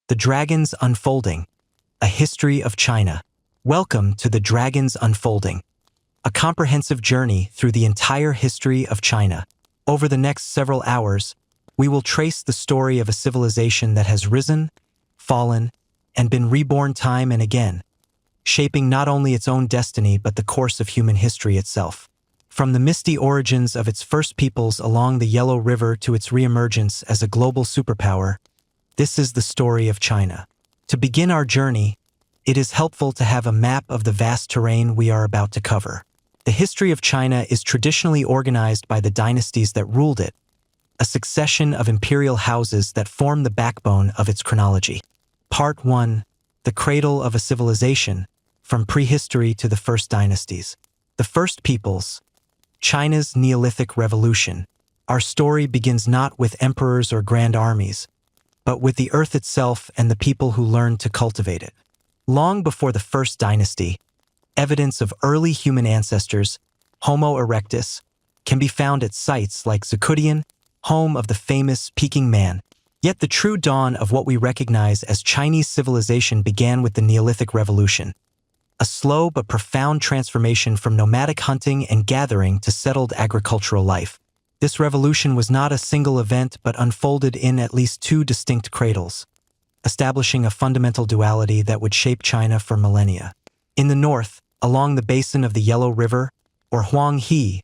The Dragons Unfolding, a History of China. Welcome to The Dragons Unfolding, a comprehensive journey through the entire history of China. Over the next several hours, we will trace the story of a civilization that has risen, fallen, and been reborn time and again, shaping not only its own destiny but the course of human history itself. From the misty origins of its first peoples along the Yellow River to its reemergence as a global superpower, this is the story of China. To begin our journey, it is helpful to have a map of the vast terrain we are about to cover. The history of China is traditionally organized by the dynasties that ruled it, a succession of imperial houses that form the backbone of its chronology. Part 1. The Cradle of a Civilization, from prehistory to the First Dynasties. The First Peoples, China's Neolithic Revolution. Our story begins not with emperors or grand armies, but with the earth itself and the people who learned to cultivate it. Long before the First Dynasty, evidence of early human ancestors, Homo erectus, can be found at sites like Zhoukoudian, home of the famous Peking Man. Yet the true dawn of what we recognize as Chinese civilization began with the Neolithic Revolution, a slow but profound transformation from nomadic hunting and gathering to settled agricultural life. This revolution was not a single event but unfolded in at least two distinct cradles, establishing a fundamental duality that would shape China for millennia. In the north, along the basin of the Yellow River, or Huanghe,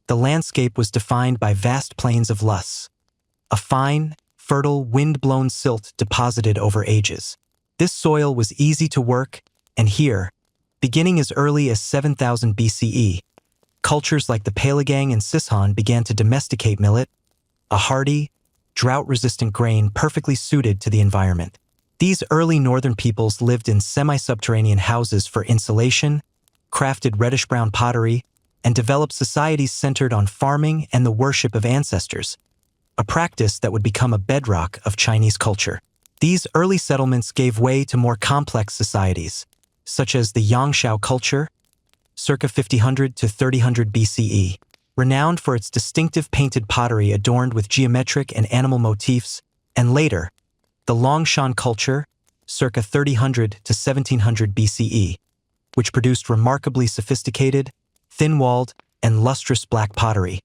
the landscape was defined by vast plains of loess, a fine, fertile, wind-blown silt deposited over ages. This soil was easy to work, and here, beginning as early as 7000 BCE, cultures like the Peiligang and Sishan began to domesticate millet, a hardy, drought-resistant grain perfectly suited to the environment. These early northern peoples lived in semi-subterranean houses for insulation, crafted reddish-brown pottery, and developed societies centered on farming and the worship of ancestors, a practice that would become a bedrock of Chinese culture. These early settlements gave way to more complex societies, such as the Yangshao culture, circa 5000 to 3000 BCE, renowned for its distinctive painted pottery adorned with geometric and animal motifs, and later, the Longshan culture, circa 3000 to 1700 BCE, which produced remarkably sophisticated, thin-walled, and lustrous black pottery,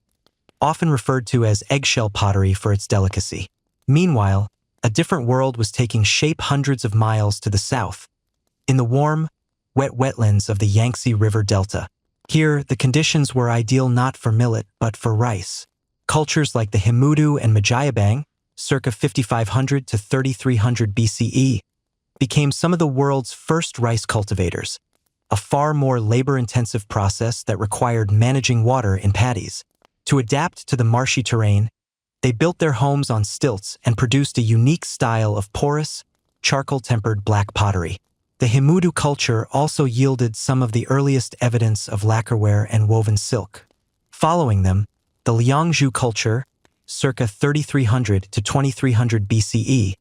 often referred to as eggshell pottery for its delicacy. Meanwhile, a different world was taking shape hundreds of miles to the south, in the warm, wet wetlands of the Yangtze River Delta. Here, the conditions were ideal not for millet but for rice. Cultures like the Himudu and Majayabang, circa 5500 to 3300 BCE, became some of the world's first rice cultivators, a far more labor-intensive process that required managing water in paddies. To adapt to the marshy terrain, they built their homes on stilts and produced a unique style of porous, charcoal-tempered black pottery. The Himudu culture also yielded some of the earliest evidence of lacquerware and woven silk. Following them, the Liangzhu culture, circa 3300 to 2300 BCE,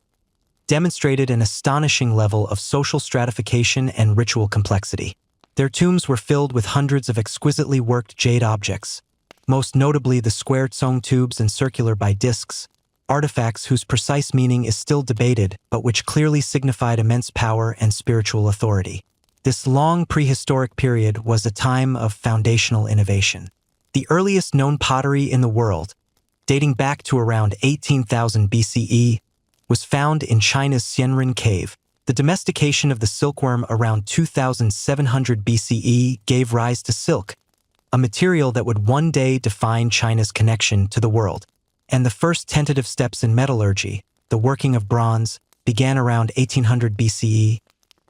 demonstrated an astonishing level of social stratification and ritual complexity. Their tombs were filled with hundreds of exquisitely worked jade objects, most notably the square tsong tubes and circular by discs, artifacts whose precise meaning is still debated but which clearly signified immense power and spiritual authority. This long prehistoric period was a time of foundational innovation. The earliest known pottery in the world, dating back to around 18,000 BCE, was found in China's Xianren Cave. The domestication of the silkworm around 2700 BCE gave rise to silk, a material that would one day define China's connection to the world. And the first tentative steps in metallurgy, the working of bronze, began around 1800 BCE,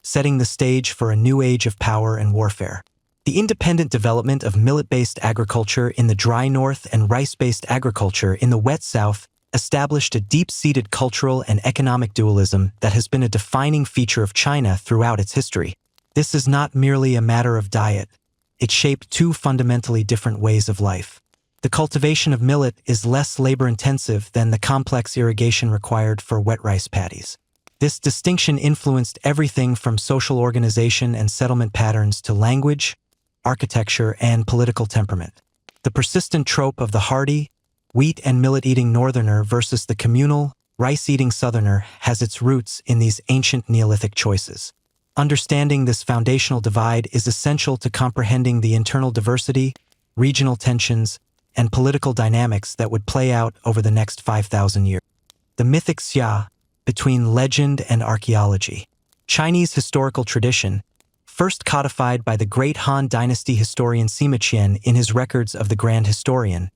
setting the stage for a new age of power and warfare. The independent development of millet-based agriculture in the dry north and rice-based agriculture in the wet south established a deep-seated cultural and economic dualism that has been a defining feature of China throughout its history. This is not merely a matter of diet. It shaped two fundamentally different ways of life. The cultivation of millet is less labor-intensive than the complex irrigation required for wet rice paddies. This distinction influenced everything from social organization and settlement patterns to language, architecture, and political temperament. The persistent trope of the hardy, wheat and millet-eating northerner versus the communal, rice-eating southerner has its roots in these ancient Neolithic choices. Understanding this foundational divide is essential to comprehending the internal diversity, regional tensions, and political dynamics that would play out over the next 5,000 years. The mythic Xia, between legend and archaeology. Chinese historical tradition, first codified by the great Han Dynasty historian Sima Qian in his records of the Grand Historian,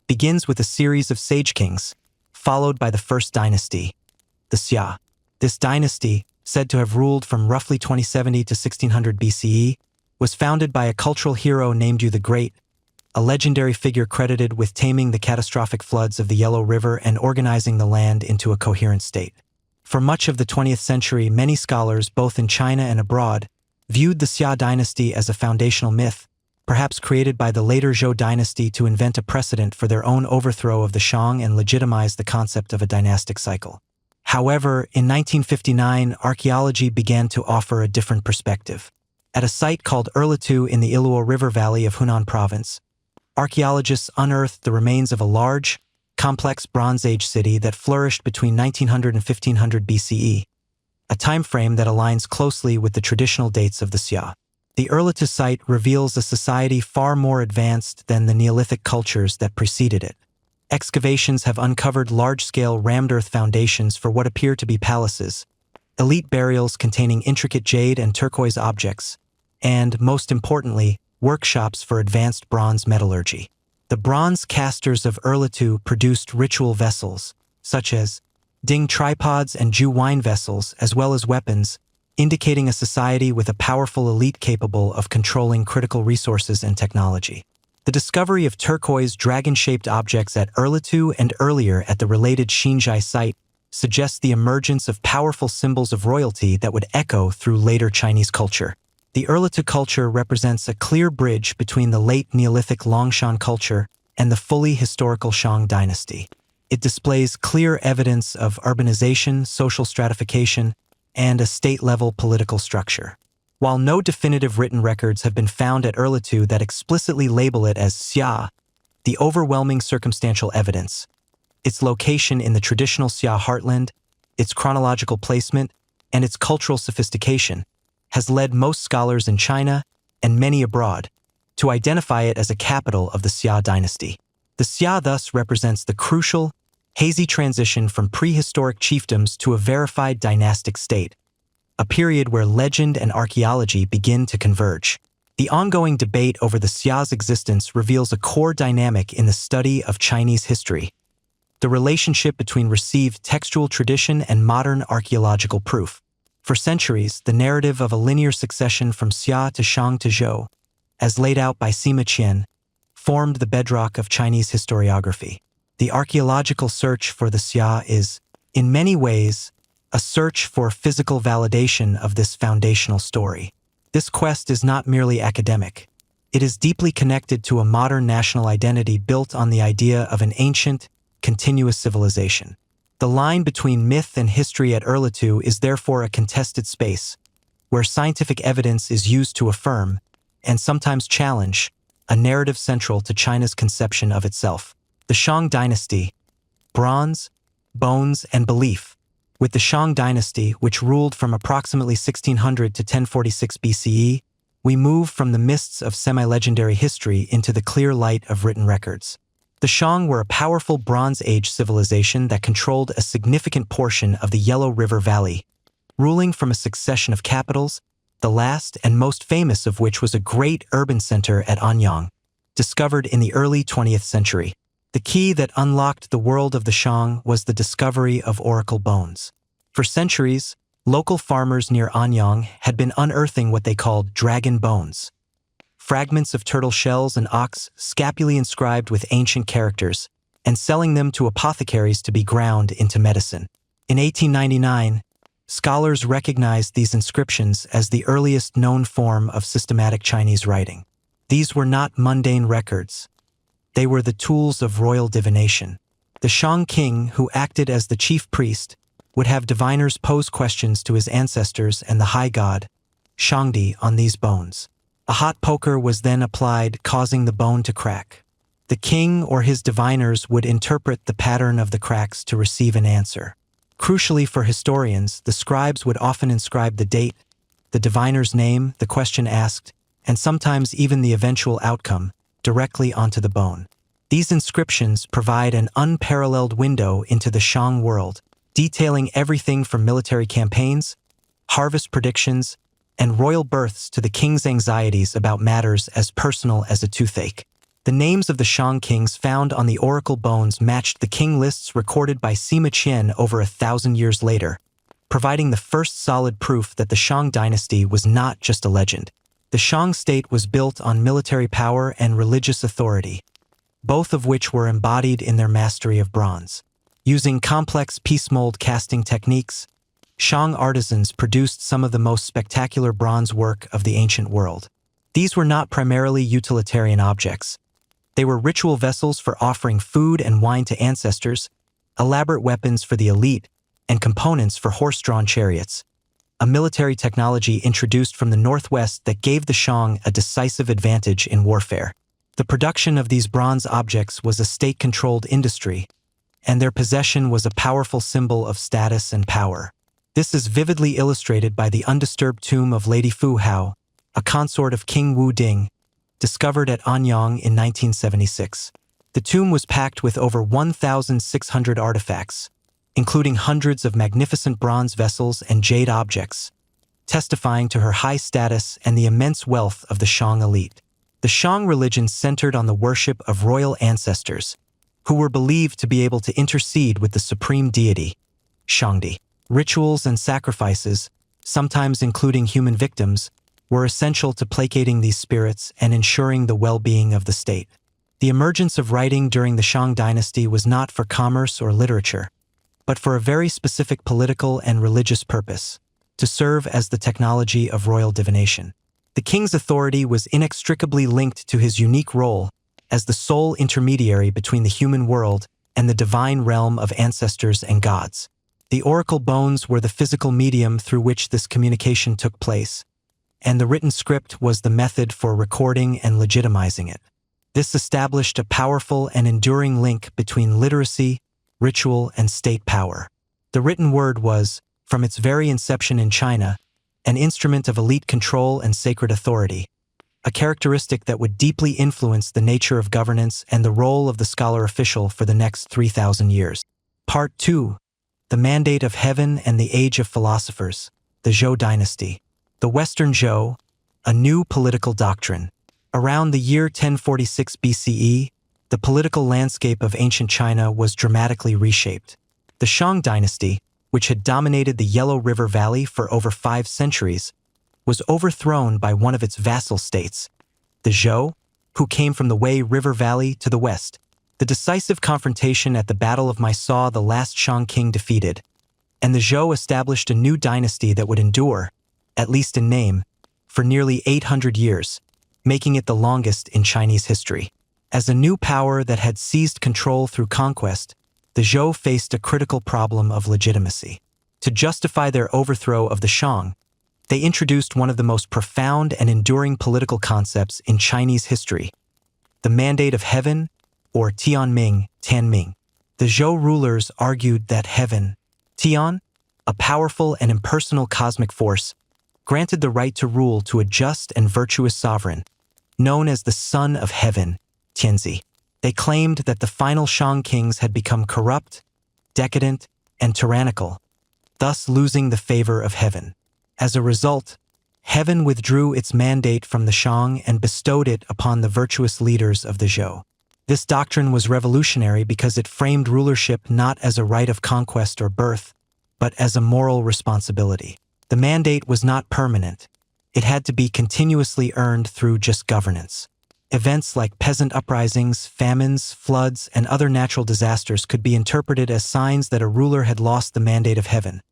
begins with a series of sage kings, followed by the First Dynasty, the Xia. This dynasty, said to have ruled from roughly 2070 to 1600 BCE, was founded by a cultural hero named Yu the Great, a legendary figure credited with taming the catastrophic floods of the Yellow River and organizing the land into a coherent state. For much of the 20th century, many scholars, both in China and abroad, viewed the Xia dynasty as a foundational myth, perhaps created by the later Zhou dynasty to invent a precedent for their own overthrow of the Shang and legitimize the concept of a dynastic cycle. However, in 1959, archaeology began to offer a different perspective. At a site called Erlitou in the Iluo River Valley of Hunan Province, archaeologists unearthed the remains of a large, complex Bronze Age city that flourished between 1900 and 1500 BCE, a time frame that aligns closely with the traditional dates of the Xia. The Erlitou site reveals a society far more advanced than the Neolithic cultures that preceded it. Excavations have uncovered large-scale rammed earth foundations for what appear to be palaces, elite burials containing intricate jade and turquoise objects, and, most importantly, workshops for advanced bronze metallurgy. The bronze casters of Erlitou produced ritual vessels, such as ding tripods and Ju wine vessels, as well as weapons, indicating a society with a powerful elite capable of controlling critical resources and technology. The discovery of turquoise dragon-shaped objects at Erlitou and earlier at the related Xinzhai site suggests the emergence of powerful symbols of royalty that would echo through later Chinese culture. The Erlitou culture represents a clear bridge between the late Neolithic Longshan culture and the fully historical Shang dynasty. It displays clear evidence of urbanization, social stratification, and a state-level political structure. While no definitive written records have been found at Erlitou that explicitly label it as Xia, the overwhelming circumstantial evidence, its location in the traditional Xia heartland, its chronological placement, and its cultural sophistication, has led most scholars in China, and many abroad, to identify it as a capital of the Xia dynasty. The Xia thus represents the crucial, hazy transition from prehistoric chiefdoms to a verified dynastic state, a period where legend and archaeology begin to converge. The ongoing debate over the Xia's existence reveals a core dynamic in the study of Chinese history: the relationship between received textual tradition and modern archaeological proof. For centuries, the narrative of a linear succession from Xia to Shang to Zhou, as laid out by Sima Qian, formed the bedrock of Chinese historiography. The archaeological search for the Xia is, in many ways, a search for physical validation of this foundational story. This quest is not merely academic. It is deeply connected to a modern national identity built on the idea of an ancient, continuous civilization. The line between myth and history at Erlitou is therefore a contested space, where scientific evidence is used to affirm, and sometimes challenge, a narrative central to China's conception of itself. The Shang dynasty, bronze, bones, and belief. With the Shang dynasty, which ruled from approximately 1600 to 1046 BCE, we move from the mists of semi-legendary history into the clear light of written records. The Shang were a powerful Bronze Age civilization that controlled a significant portion of the Yellow River Valley, ruling from a succession of capitals, the last and most famous of which was a great urban center at Anyang, discovered in the early 20th century. The key that unlocked the world of the Shang was the discovery of oracle bones. For centuries, local farmers near Anyang had been unearthing what they called dragon bones, fragments of turtle shells and ox scapulae inscribed with ancient characters, and selling them to apothecaries to be ground into medicine. In 1899, scholars recognized these inscriptions as the earliest known form of systematic Chinese writing. These were not mundane records. They were the tools of royal divination. The Shang king, who acted as the chief priest, would have diviners pose questions to his ancestors and the high god, Shangdi, on these bones. A hot poker was then applied, causing the bone to crack. The king or his diviners would interpret the pattern of the cracks to receive an answer. Crucially for historians, the scribes would often inscribe the date, the diviner's name, the question asked, and sometimes even the eventual outcome, directly onto the bone. These inscriptions provide an unparalleled window into the Shang world, detailing everything from military campaigns, harvest predictions, and royal births to the king's anxieties about matters as personal as a toothache. The names of the Shang kings found on the oracle bones matched the king lists recorded by Sima Qian over 1,000 years later, providing the first solid proof that the Shang dynasty was not just a legend. The Shang state was built on military power and religious authority, both of which were embodied in their mastery of bronze. Using complex piece mold casting techniques, Shang artisans produced some of the most spectacular bronze work of the ancient world. These were not primarily utilitarian objects. They were ritual vessels for offering food and wine to ancestors, elaborate weapons for the elite, and components for horse-drawn chariots, a military technology introduced from the northwest that gave the Shang a decisive advantage in warfare. The production of these bronze objects was a state-controlled industry, and their possession was a powerful symbol of status and power. This is vividly illustrated by the undisturbed tomb of Lady Fu Hao, a consort of King Wu Ding, discovered at Anyang in 1976. The tomb was packed with over 1,600 artifacts, including hundreds of magnificent bronze vessels and jade objects, testifying to her high status and the immense wealth of the Shang elite. The Shang religion centered on the worship of royal ancestors, who were believed to be able to intercede with the supreme deity, Shangdi. Rituals and sacrifices, sometimes including human victims, were essential to placating these spirits and ensuring the well-being of the state. The emergence of writing during the Shang dynasty was not for commerce or literature, but for a very specific political and religious purpose, to serve as the technology of royal divination. The king's authority was inextricably linked to his unique role as the sole intermediary between the human world and the divine realm of ancestors and gods. The oracle bones were the physical medium through which this communication took place, and the written script was the method for recording and legitimizing it. This established a powerful and enduring link between literacy, ritual, and state power. The written word was, from its very inception in China, an instrument of elite control and sacred authority, a characteristic that would deeply influence the nature of governance and the role of the scholar official for the next 3,000 years. Part 2. The Mandate of Heaven and the Age of Philosophers, the Zhou Dynasty. The Western Zhou, a new political doctrine. Around the year 1046 BCE, the political landscape of ancient China was dramatically reshaped. The Shang dynasty, which had dominated the Yellow River Valley for over 5 centuries, was overthrown by one of its vassal states, the Zhou, who came from the Wei River Valley to the west. The decisive confrontation at the Battle of Mai saw the last Shang king defeated, and the Zhou established a new dynasty that would endure, at least in name, for nearly 800 years, making it the longest in Chinese history. As a new power that had seized control through conquest, the Zhou faced a critical problem of legitimacy. To justify their overthrow of the Shang, they introduced one of the most profound and enduring political concepts in Chinese history, the Mandate of Heaven, or Tianming, Tanming. The Zhou rulers argued that heaven, Tian, a powerful and impersonal cosmic force, granted the right to rule to a just and virtuous sovereign, known as the Son of Heaven, Tianzi. They claimed that the final Shang kings had become corrupt, decadent, and tyrannical, thus losing the favor of heaven. As a result, heaven withdrew its mandate from the Shang and bestowed it upon the virtuous leaders of the Zhou. This doctrine was revolutionary because it framed rulership not as a right of conquest or birth, but as a moral responsibility. The mandate was not permanent. It had to be continuously earned through just governance. Events like peasant uprisings, famines, floods, and other natural disasters could be interpreted as signs that a ruler had lost the mandate of heaven,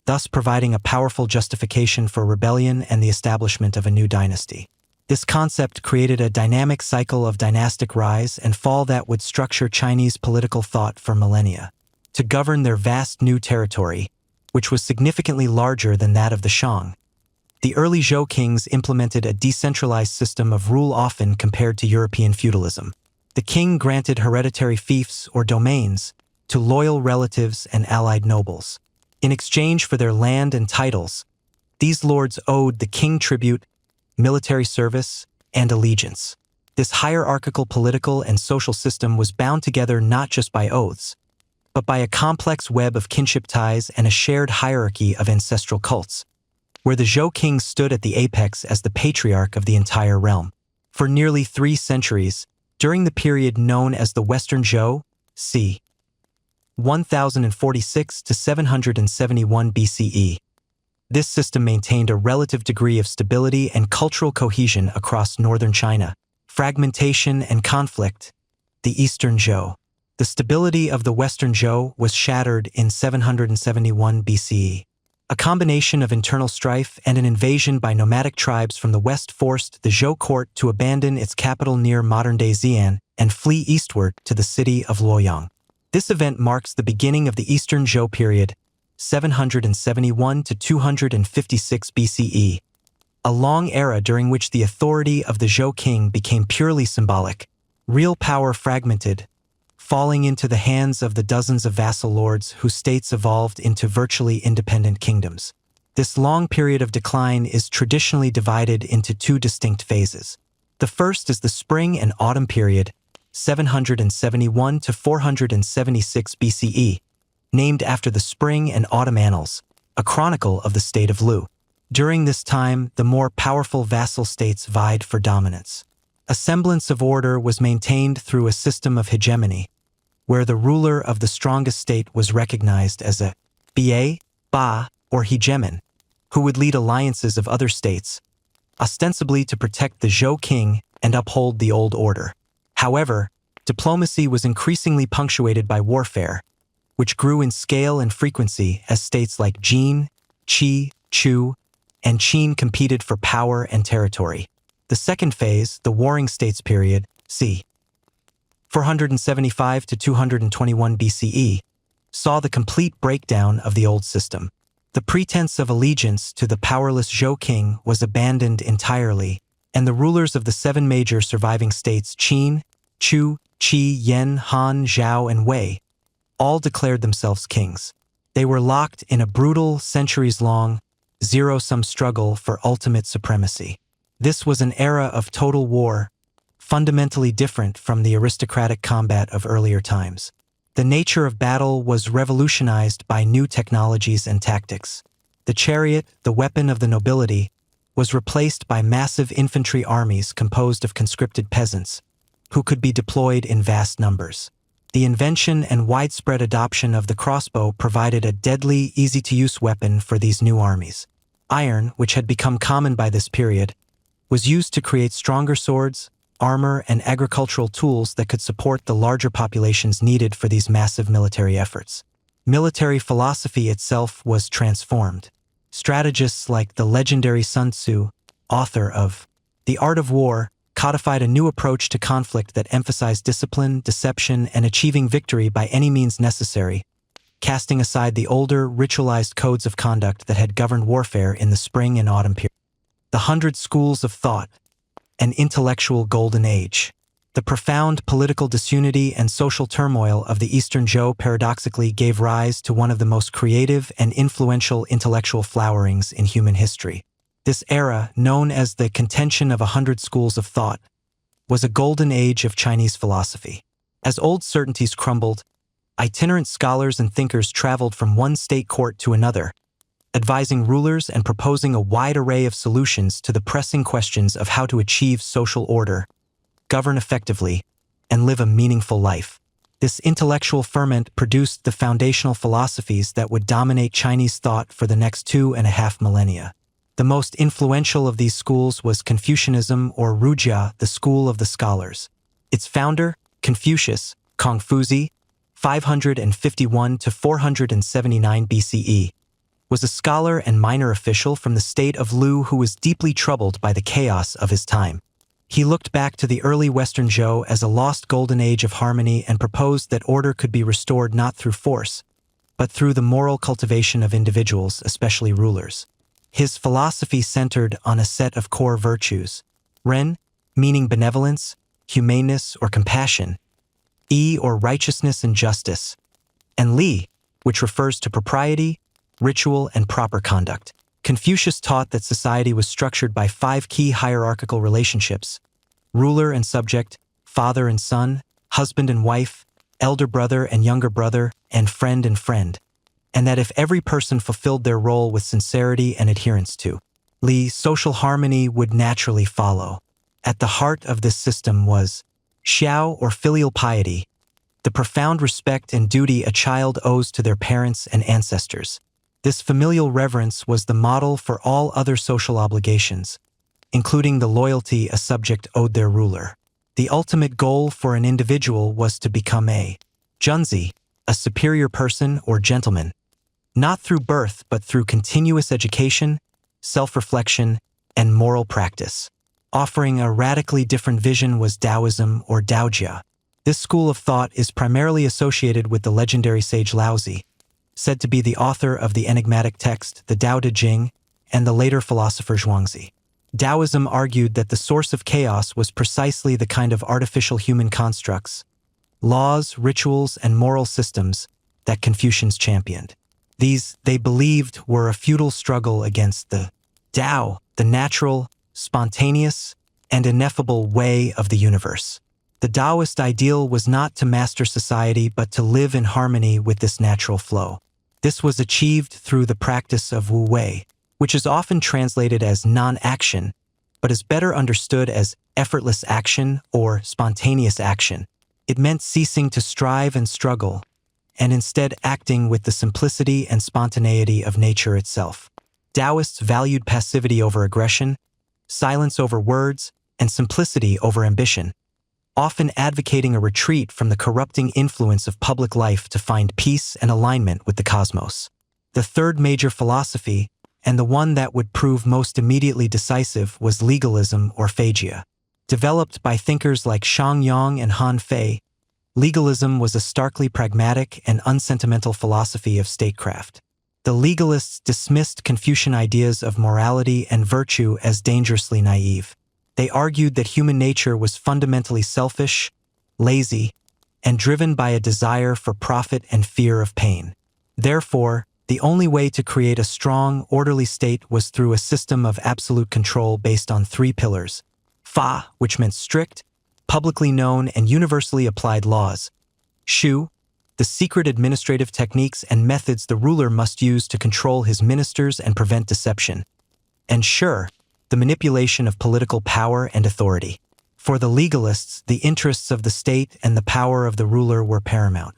thus providing a powerful justification for rebellion and the establishment of a new dynasty. This concept created a dynamic cycle of dynastic rise and fall that would structure Chinese political thought for millennia. To govern their vast new territory, which was significantly larger than that of the Shang, the early Zhou kings implemented a decentralized system of rule often compared to European feudalism. The king granted hereditary fiefs or domains to loyal relatives and allied nobles. In exchange for their land and titles, these lords owed the king tribute, military service, and allegiance. This hierarchical political and social system was bound together not just by oaths, but by a complex web of kinship ties and a shared hierarchy of ancestral cults, where the Zhou king stood at the apex as the patriarch of the entire realm. For nearly 3 centuries, during the period known as the Western Zhou, c. 1046 to 771 BCE, this system maintained a relative degree of stability and cultural cohesion across northern China. Fragmentation and conflict, the Eastern Zhou. The stability of the Western Zhou was shattered in 771 BCE. A combination of internal strife and an invasion by nomadic tribes from the west forced the Zhou court to abandon its capital near modern-day Xi'an and flee eastward to the city of Luoyang. This event marks the beginning of the Eastern Zhou period, 771 to 256 BCE. A long era during which the authority of the Zhou king became purely symbolic, real power fragmented, falling into the hands of the dozens of vassal lords whose states evolved into virtually independent kingdoms. This long period of decline is traditionally divided into 2 distinct phases. The first is the spring and autumn period, 771 to 476 BCE, named after the Spring and Autumn Annals, a chronicle of the state of Lu. During this time, the more powerful vassal states vied for dominance. A semblance of order was maintained through a system of hegemony, where the ruler of the strongest state was recognized as a ba, or hegemon, who would lead alliances of other states, ostensibly to protect the Zhou king and uphold the old order. However, diplomacy was increasingly punctuated by warfare, which grew in scale and frequency as states like Jin, Qi, Chu, and Qin competed for power and territory. The second phase, the Warring States period, c. 475 to 221 BCE, saw the complete breakdown of the old system. The pretense of allegiance to the powerless Zhou king was abandoned entirely, and the rulers of the 7 major surviving states Qin, Chu, Qi, Yan, Han, Zhao, and Wei all declared themselves kings. They were locked in a brutal, centuries-long, zero-sum struggle for ultimate supremacy. This was an era of total war, fundamentally different from the aristocratic combat of earlier times. The nature of battle was revolutionized by new technologies and tactics. The chariot, the weapon of the nobility, was replaced by massive infantry armies composed of conscripted peasants, who could be deployed in vast numbers. The invention and widespread adoption of the crossbow provided a deadly, easy-to-use weapon for these new armies. Iron, which had become common by this period, was used to create stronger swords, armor, and agricultural tools that could support the larger populations needed for these massive military efforts. Military philosophy itself was transformed. Strategists like the legendary Sun Tzu, author of The Art of War, codified a new approach to conflict that emphasized discipline, deception, and achieving victory by any means necessary, casting aside the older, ritualized codes of conduct that had governed warfare in the spring and autumn period. The 100 Schools of Thought, an intellectual golden age. The profound political disunity and social turmoil of the Eastern Zhou paradoxically gave rise to one of the most creative and influential intellectual flowerings in human history. This era, known as the contention of 100 schools of thought, was a golden age of Chinese philosophy. As old certainties crumbled, itinerant scholars and thinkers traveled from one state court to another, advising rulers and proposing a wide array of solutions to the pressing questions of how to achieve social order, govern effectively, and live a meaningful life. This intellectual ferment produced the foundational philosophies that would dominate Chinese thought for the next 2.5 millennia. The most influential of these schools was Confucianism, or Rujia, the school of the scholars. Its founder, Confucius, Kongfuzi, 551 to 479 BCE, was a scholar and minor official from the state of Lu who was deeply troubled by the chaos of his time. He looked back to the early Western Zhou as a lost golden age of harmony and proposed that order could be restored not through force, but through the moral cultivation of individuals, especially rulers. His philosophy centered on a set of core virtues: Ren, meaning benevolence, humaneness, or compassion; Yi, or righteousness and justice; and Li, which refers to propriety, ritual, and proper conduct. Confucius taught that society was structured by 5 key hierarchical relationships: ruler and subject, father and son, husband and wife, elder brother and younger brother, and friend, and that if every person fulfilled their role with sincerity and adherence to social harmony would naturally follow. At the heart of this system was xiao, or filial piety, the profound respect and duty a child owes to their parents and ancestors. This familial reverence was the model for all other social obligations, including the loyalty a subject owed their ruler. The ultimate goal for an individual was to become a junzi, a superior person or gentleman, not through birth but through continuous education, self-reflection, and moral practice. Offering a radically different vision was Taoism, or Daojia. This school of thought is primarily associated with the legendary sage Laozi, said to be the author of the enigmatic text, the Tao Te Ching, and the later philosopher Zhuangzi. Taoism argued that the source of chaos was precisely the kind of artificial human constructs, laws, rituals, and moral systems that Confucians championed. These, they believed, were a futile struggle against the Tao, the natural, spontaneous, and ineffable way of the universe. The Taoist ideal was not to master society but to live in harmony with this natural flow. This was achieved through the practice of Wu Wei, which is often translated as non-action, but is better understood as effortless action or spontaneous action. It meant ceasing to strive and struggle, and instead acting with the simplicity and spontaneity of nature itself. Taoists valued passivity over aggression, silence over words, and simplicity over ambition, often advocating a retreat from the corrupting influence of public life to find peace and alignment with the cosmos. The third major philosophy, and the one that would prove most immediately decisive, was legalism, or Feigjia. Developed by thinkers like Shang Yang and Han Fei, legalism was a starkly pragmatic and unsentimental philosophy of statecraft. The legalists dismissed Confucian ideas of morality and virtue as dangerously naive. They argued that human nature was fundamentally selfish, lazy, and driven by a desire for profit and fear of pain. Therefore, the only way to create a strong, orderly state was through a system of absolute control based on 3 pillars: Fa, which meant strict, publicly known, and universally applied laws; Shu, the secret administrative techniques and methods the ruler must use to control his ministers and prevent deception; and Shi, the manipulation of political power and authority. For the legalists, the interests of the state and the power of the ruler were paramount.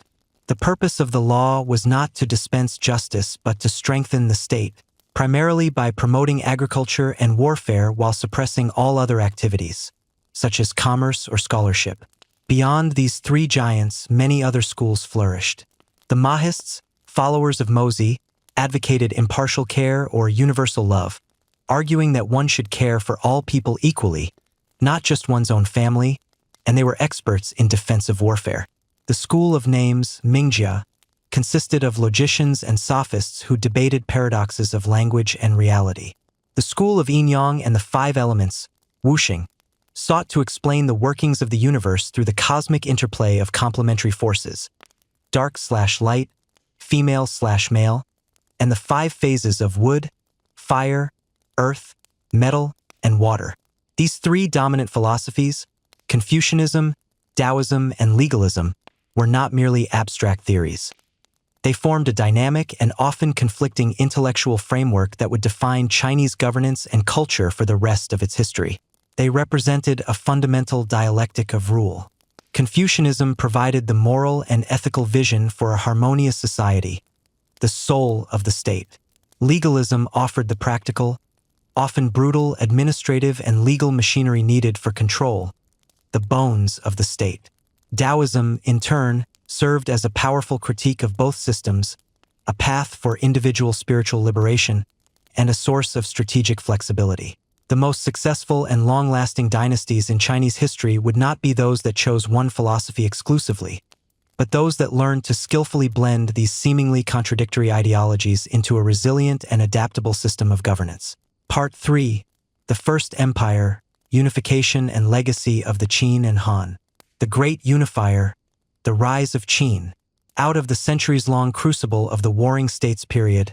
The purpose of the law was not to dispense justice but to strengthen the state, primarily by promoting agriculture and warfare while suppressing all other activities, such as commerce or scholarship. Beyond these 3 giants, many other schools flourished. The Mahists, followers of Mozi, advocated impartial care or universal love, arguing that one should care for all people equally, not just one's own family, and they were experts in defensive warfare. The school of names, Mingjia, consisted of logicians and sophists who debated paradoxes of language and reality. The school of Yin Yang and the 5 elements, Wuxing, sought to explain the workings of the universe through the cosmic interplay of complementary forces, dark/light, female/male, and the 5 phases of wood, fire, earth, metal, and water. These 3 dominant philosophies, Confucianism, Taoism, and legalism, were not merely abstract theories. They formed a dynamic and often conflicting intellectual framework that would define Chinese governance and culture for the rest of its history. They represented a fundamental dialectic of rule. Confucianism provided the moral and ethical vision for a harmonious society, the soul of the state. Legalism offered the practical, often brutal administrative and legal machinery needed for control, the bones of the state. Taoism, in turn, served as a powerful critique of both systems, a path for individual spiritual liberation, and a source of strategic flexibility. The most successful and long-lasting dynasties in Chinese history would not be those that chose one philosophy exclusively, but those that learned to skillfully blend these seemingly contradictory ideologies into a resilient and adaptable system of governance. Part 3. The First Empire, Unification and Legacy of the Qin and Han. The Great Unifier, the Rise of Qin. Out of the centuries-long crucible of the Warring States period,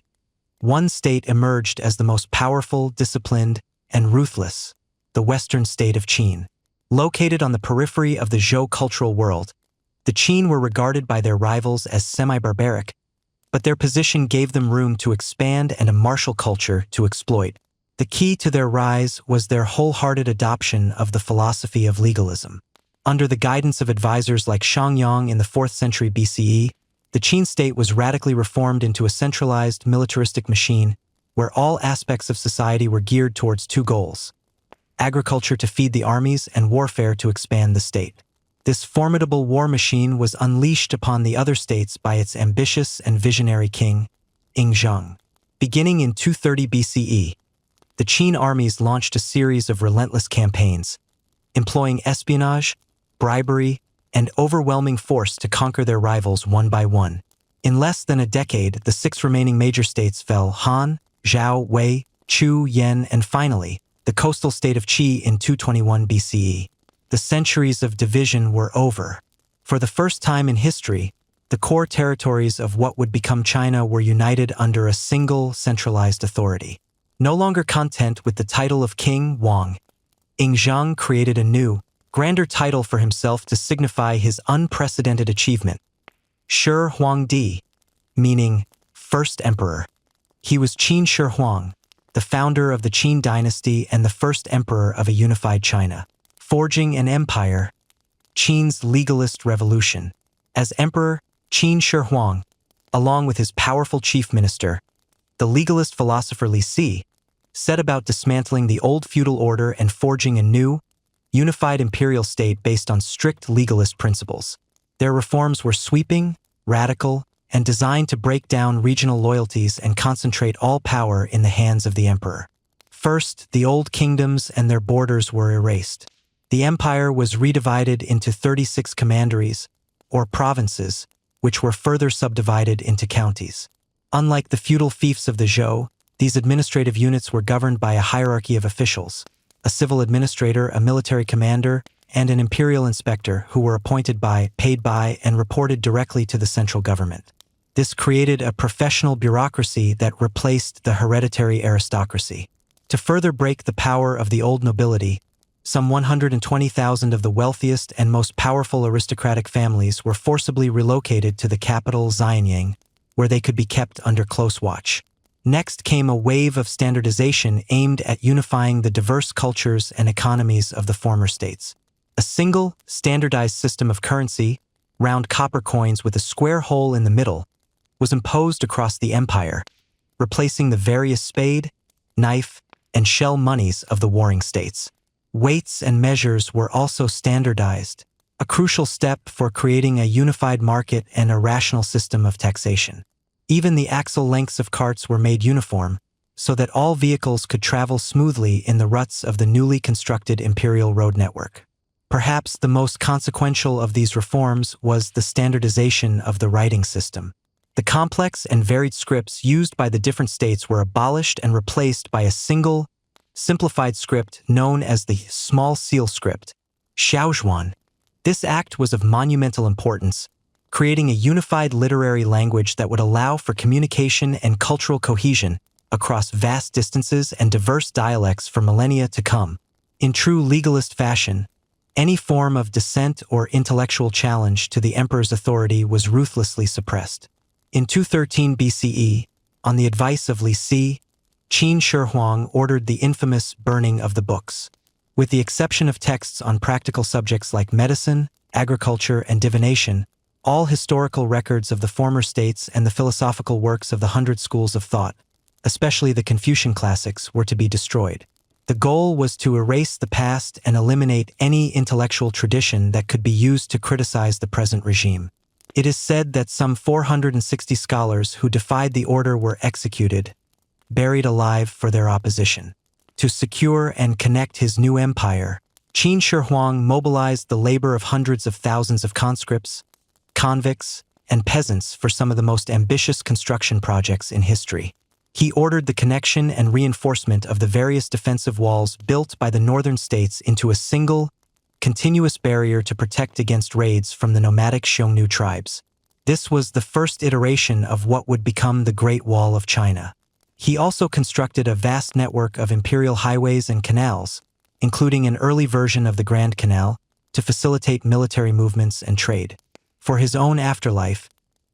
one state emerged as the most powerful, disciplined, and ruthless: the Western state of Qin. Located on the periphery of the Zhou cultural world, the Qin were regarded by their rivals as semi-barbaric, but their position gave them room to expand and a martial culture to exploit. The key to their rise was their wholehearted adoption of the philosophy of legalism. Under the guidance of advisors like Xiangyang in the 4th century BCE, the Qin state was radically reformed into a centralized, militaristic machine where all aspects of society were geared towards two goals: agriculture to feed the armies and warfare to expand the state. This formidable war machine was unleashed upon the other states by its ambitious and visionary king, Yingzheng. Beginning in 230 BCE, the Qin armies launched a series of relentless campaigns, employing espionage, bribery, and overwhelming force to conquer their rivals one by one. In less than a decade, the 6 remaining major states fell: Han, Zhao, Wei, Chu, Yan, and finally, the coastal state of Qi in 221 BCE. The centuries of division were over. For the first time in history, the core territories of what would become China were united under a single centralized authority. No longer content with the title of King Wang, Yingzheng created a new, grander title for himself to signify his unprecedented achievement: Shi Huangdi, meaning First Emperor. He was Qin Shi Huang, the founder of the Qin dynasty and the first emperor of a unified China, forging an empire, Qin's legalist revolution. As emperor, Qin Shi Huang, along with his powerful chief minister, the legalist philosopher Li Si, set about dismantling the old feudal order and forging a new, unified imperial state based on strict legalist principles. Their reforms were sweeping, radical, and designed to break down regional loyalties and concentrate all power in the hands of the emperor. First, the old kingdoms and their borders were erased. The empire was redivided into 36 commanderies, or provinces, which were further subdivided into counties. Unlike the feudal fiefs of the Zhou, these administrative units were governed by a hierarchy of officials: a civil administrator, a military commander, and an imperial inspector who were appointed by, paid by, and reported directly to the central government. This created a professional bureaucracy that replaced the hereditary aristocracy. To further break the power of the old nobility, some 120,000 of the wealthiest and most powerful aristocratic families were forcibly relocated to the capital Xianyang, where they could be kept under close watch. Next came a wave of standardization aimed at unifying the diverse cultures and economies of the former states. A single, standardized system of currency, round copper coins with a square hole in the middle, was imposed across the empire, replacing the various spade, knife, and shell monies of the warring states. Weights and measures were also standardized, a crucial step for creating a unified market and a rational system of taxation. Even the axle lengths of carts were made uniform, so that all vehicles could travel smoothly in the ruts of the newly constructed imperial road network. Perhaps the most consequential of these reforms was the standardization of the writing system. The complex and varied scripts used by the different states were abolished and replaced by a single, simplified script known as the Small Seal Script, Xiaozhuan. This act was of monumental importance, creating a unified literary language that would allow for communication and cultural cohesion across vast distances and diverse dialects for millennia to come. In true legalist fashion, any form of dissent or intellectual challenge to the emperor's authority was ruthlessly suppressed. In 213 BCE, on the advice of Li Si, Qin Shi Huang ordered the infamous burning of the books. With the exception of texts on practical subjects like medicine, agriculture, and divination, all historical records of the former states and the philosophical works of the 100 schools of thought, especially the Confucian classics, were to be destroyed. The goal was to erase the past and eliminate any intellectual tradition that could be used to criticize the present regime. It is said that some 460 scholars who defied the order were executed, buried alive for their opposition. To secure and connect his new empire, Qin Shi Huang mobilized the labor of hundreds of thousands of conscripts, convicts, and peasants for some of the most ambitious construction projects in history. He ordered the connection and reinforcement of the various defensive walls built by the northern states into a single, continuous barrier to protect against raids from the nomadic Xiongnu tribes. This was the first iteration of what would become the Great Wall of China. He also constructed a vast network of imperial highways and canals, including an early version of the Grand Canal, to facilitate military movements and trade. For his own afterlife,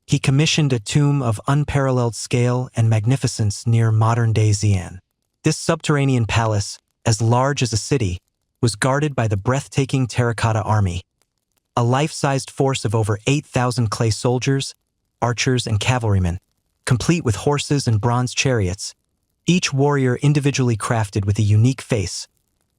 he commissioned a tomb of unparalleled scale and magnificence near modern-day Xi'an. This subterranean palace, as large as a city, was guarded by the breathtaking Terracotta Army, a life-sized force of over 8,000 clay soldiers, archers, and cavalrymen, complete with horses and bronze chariots, each warrior individually crafted with a unique face,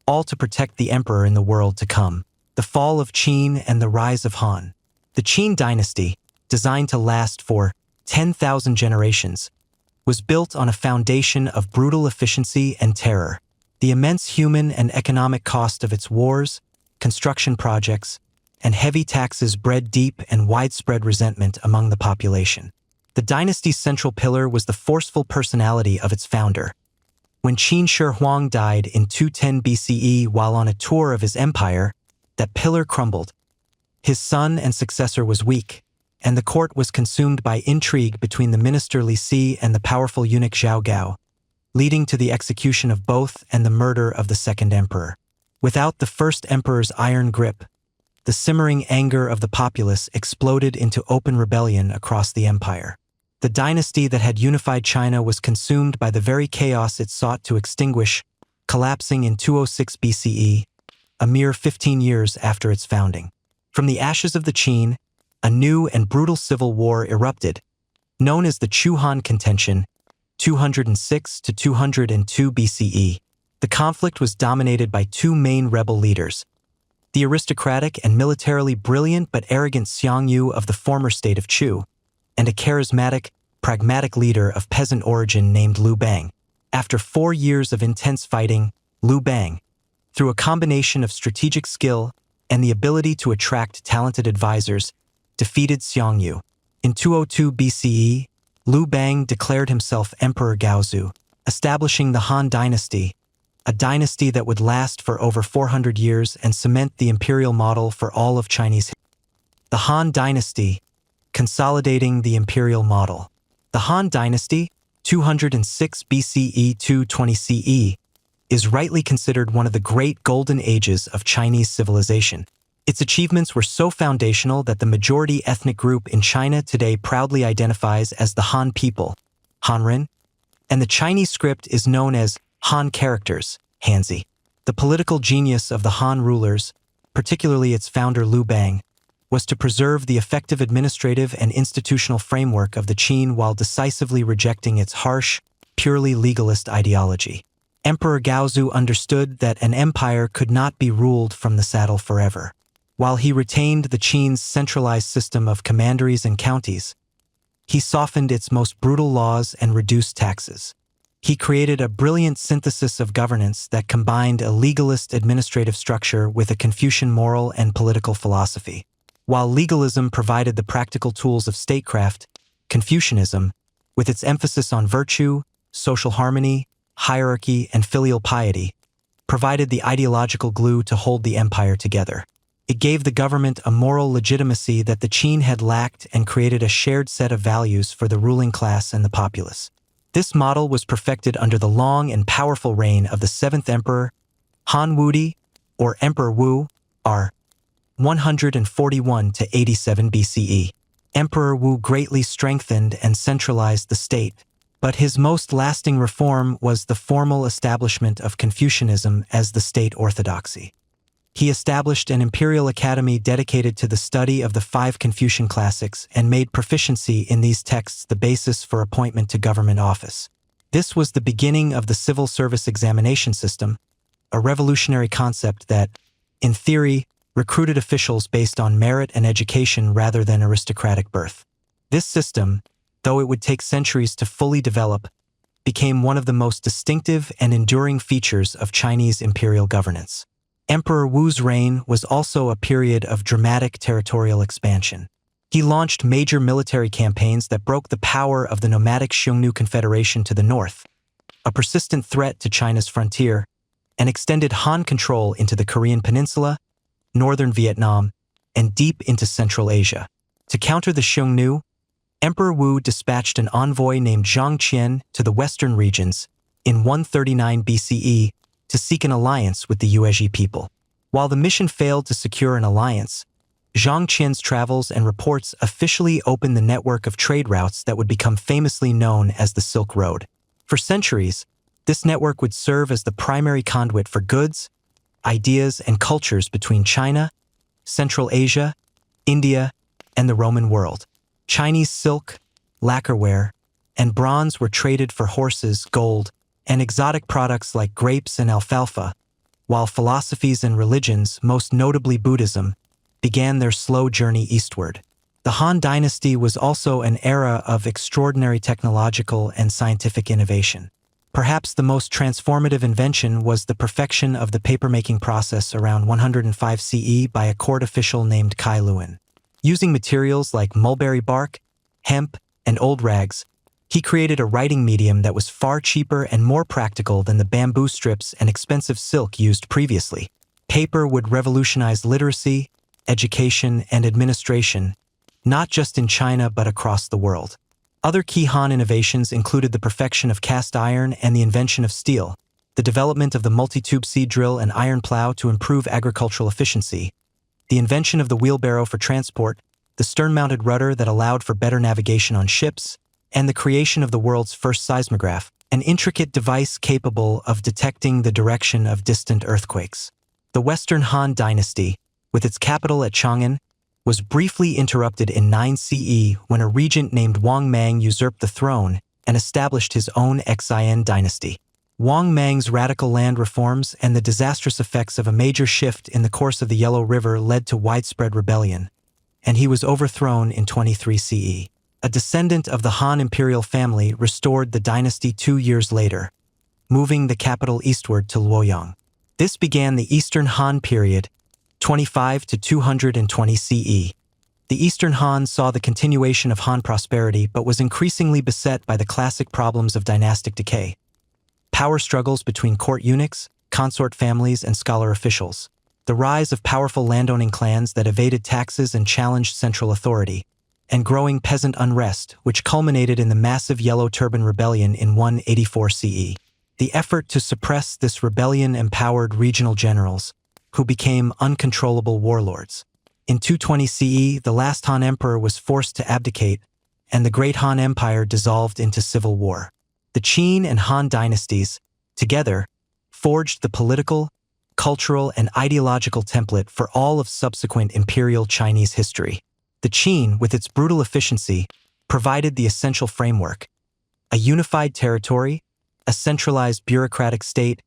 all to protect the emperor in the world to come. The fall of Qin and the rise of Han. The Qin dynasty, designed to last for 10,000 generations, was built on a foundation of brutal efficiency and terror. The immense human and economic cost of its wars, construction projects, and heavy taxes bred deep and widespread resentment among the population. The dynasty's central pillar was the forceful personality of its founder. When Qin Shi Huang died in 210 BCE while on a tour of his empire, that pillar crumbled. His son and successor was weak, and the court was consumed by intrigue between the minister Li Si and the powerful eunuch Zhao Gao, leading to the execution of both and the murder of the second emperor. Without the first emperor's iron grip, the simmering anger of the populace exploded into open rebellion across the empire. The dynasty that had unified China was consumed by the very chaos it sought to extinguish, collapsing in 206 BCE, a mere 15 years after its founding. From the ashes of the Qin, a new and brutal civil war erupted, known as the Chu-Han Contention, 206 to 202 BCE. The conflict was dominated by two main rebel leaders, the aristocratic and militarily brilliant but arrogant Xiongnu of the former state of Chu, and a charismatic, pragmatic leader of peasant origin named Liu Bang. After 4 years of intense fighting, Liu Bang, through a combination of strategic skill and the ability to attract talented advisors, defeated Xiongnu. In 202 BCE, Liu Bang declared himself Emperor Gaozu, establishing the Han dynasty, a dynasty that would last for over 400 years and cement the imperial model for all of Chinese history. The Han dynasty, consolidating the imperial model. The Han dynasty, 206 BCE to 20 CE, is rightly considered one of the great golden ages of Chinese civilization. Its achievements were so foundational that the majority ethnic group in China today proudly identifies as the Han people, Hanren, and the Chinese script is known as Han characters, Hanzi. The political genius of the Han rulers, particularly its founder Liu Bang, was to preserve the effective administrative and institutional framework of the Qin while decisively rejecting its harsh, purely legalist ideology. Emperor Gaozu understood that an empire could not be ruled from the saddle forever. While he retained the Qin's centralized system of commanderies and counties, he softened its most brutal laws and reduced taxes. He created a brilliant synthesis of governance that combined a legalist administrative structure with a Confucian moral and political philosophy. While legalism provided the practical tools of statecraft, Confucianism, with its emphasis on virtue, social harmony, hierarchy, and filial piety, provided the ideological glue to hold the empire together. It gave the government a moral legitimacy that the Qin had lacked and created a shared set of values for the ruling class and the populace. This model was perfected under the long and powerful reign of the 7th emperor, Han Wudi, or Emperor Wu, r. 141 to 87 BCE. Emperor Wu greatly strengthened and centralized the state, but his most lasting reform was the formal establishment of Confucianism as the state orthodoxy. He established an imperial academy dedicated to the study of the 5 Confucian classics and made proficiency in these texts the basis for appointment to government office. This was the beginning of the civil service examination system, a revolutionary concept that, in theory, recruited officials based on merit and education rather than aristocratic birth. This system, though it would take centuries to fully develop, became one of the most distinctive and enduring features of Chinese imperial governance. Emperor Wu's reign was also a period of dramatic territorial expansion. He launched major military campaigns that broke the power of the nomadic Xiongnu Confederation to the north, a persistent threat to China's frontier, and extended Han control into the Korean Peninsula, northern Vietnam, and deep into Central Asia. To counter the Xiongnu, Emperor Wu dispatched an envoy named Zhang Qian to the western regions in 139 BCE to seek an alliance with the Yuezhi people. While the mission failed to secure an alliance, Zhang Qian's travels and reports officially opened the network of trade routes that would become famously known as the Silk Road. For centuries, this network would serve as the primary conduit for goods, ideas, and cultures between China, Central Asia, India, and the Roman world. Chinese silk, lacquerware, and bronze were traded for horses, gold, and exotic products like grapes and alfalfa, while philosophies and religions, most notably Buddhism, began their slow journey eastward. The Han Dynasty was also an era of extraordinary technological and scientific innovation. Perhaps the most transformative invention was the perfection of the papermaking process around 105 CE by a court official named Kai Luan. Using materials like mulberry bark, hemp, and old rags, he created a writing medium that was far cheaper and more practical than the bamboo strips and expensive silk used previously. Paper would revolutionize literacy, education, and administration, not just in China but across the world. Other key Han innovations included the perfection of cast iron and the invention of steel, the development of the multi-tube seed drill and iron plow to improve agricultural efficiency, the invention of the wheelbarrow for transport, the stern-mounted rudder that allowed for better navigation on ships, and the creation of the world's first seismograph, an intricate device capable of detecting the direction of distant earthquakes. The Western Han Dynasty, with its capital at Chang'an, was briefly interrupted in 9 CE when a regent named Wang Mang usurped the throne and established his own Xian dynasty. Wang Mang's radical land reforms and the disastrous effects of a major shift in the course of the Yellow River led to widespread rebellion, and he was overthrown in 23 CE. A descendant of the Han imperial family restored the dynasty 2 years later, moving the capital eastward to Luoyang. This began the Eastern Han period, 25 to 220 CE. The Eastern Han saw the continuation of Han prosperity but was increasingly beset by the classic problems of dynastic decay. Power struggles between court eunuchs, consort families, and scholar officials. The rise of powerful landowning clans that evaded taxes and challenged central authority. And growing peasant unrest, which culminated in the massive Yellow Turban Rebellion in 184 CE. The effort to suppress this rebellion empowered regional generals, who became uncontrollable warlords. In 220 CE, the last Han emperor was forced to abdicate, and the Great Han Empire dissolved into civil war. The Qin and Han dynasties, together, forged the political, cultural, and ideological template for all of subsequent imperial Chinese history. The Qin, with its brutal efficiency, provided the essential framework: a unified territory, a centralized bureaucratic state,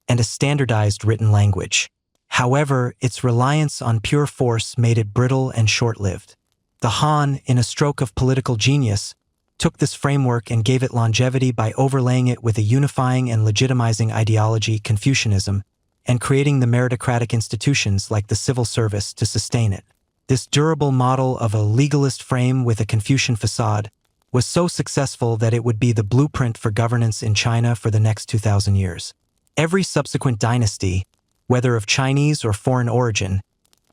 and a standardized written language. However, its reliance on pure force made it brittle and short-lived. The Han, in a stroke of political genius, took this framework and gave it longevity by overlaying it with a unifying and legitimizing ideology, Confucianism, and creating the meritocratic institutions like the civil service to sustain it. This durable model of a legalist frame with a Confucian facade was so successful that it would be the blueprint for governance in China for the next 2,000 years. Every subsequent dynasty, whether of Chinese or foreign origin,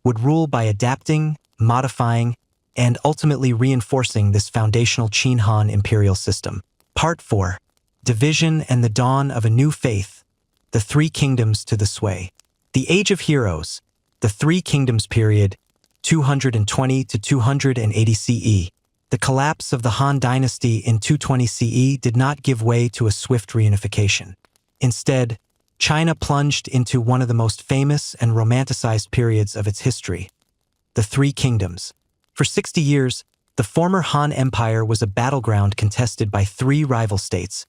would rule by adapting, modifying, and ultimately reinforcing this foundational Qin-Han imperial system. Part 4. Division and the Dawn of a New Faith, the Three Kingdoms to the Sui. The Age of Heroes, the Three Kingdoms period, 220 to 280 CE. The collapse of the Han dynasty in 220 CE did not give way to a swift reunification. Instead, China plunged into one of the most famous and romanticized periods of its history, the Three Kingdoms. For 60 years, the former Han Empire was a battleground contested by 3 rival states,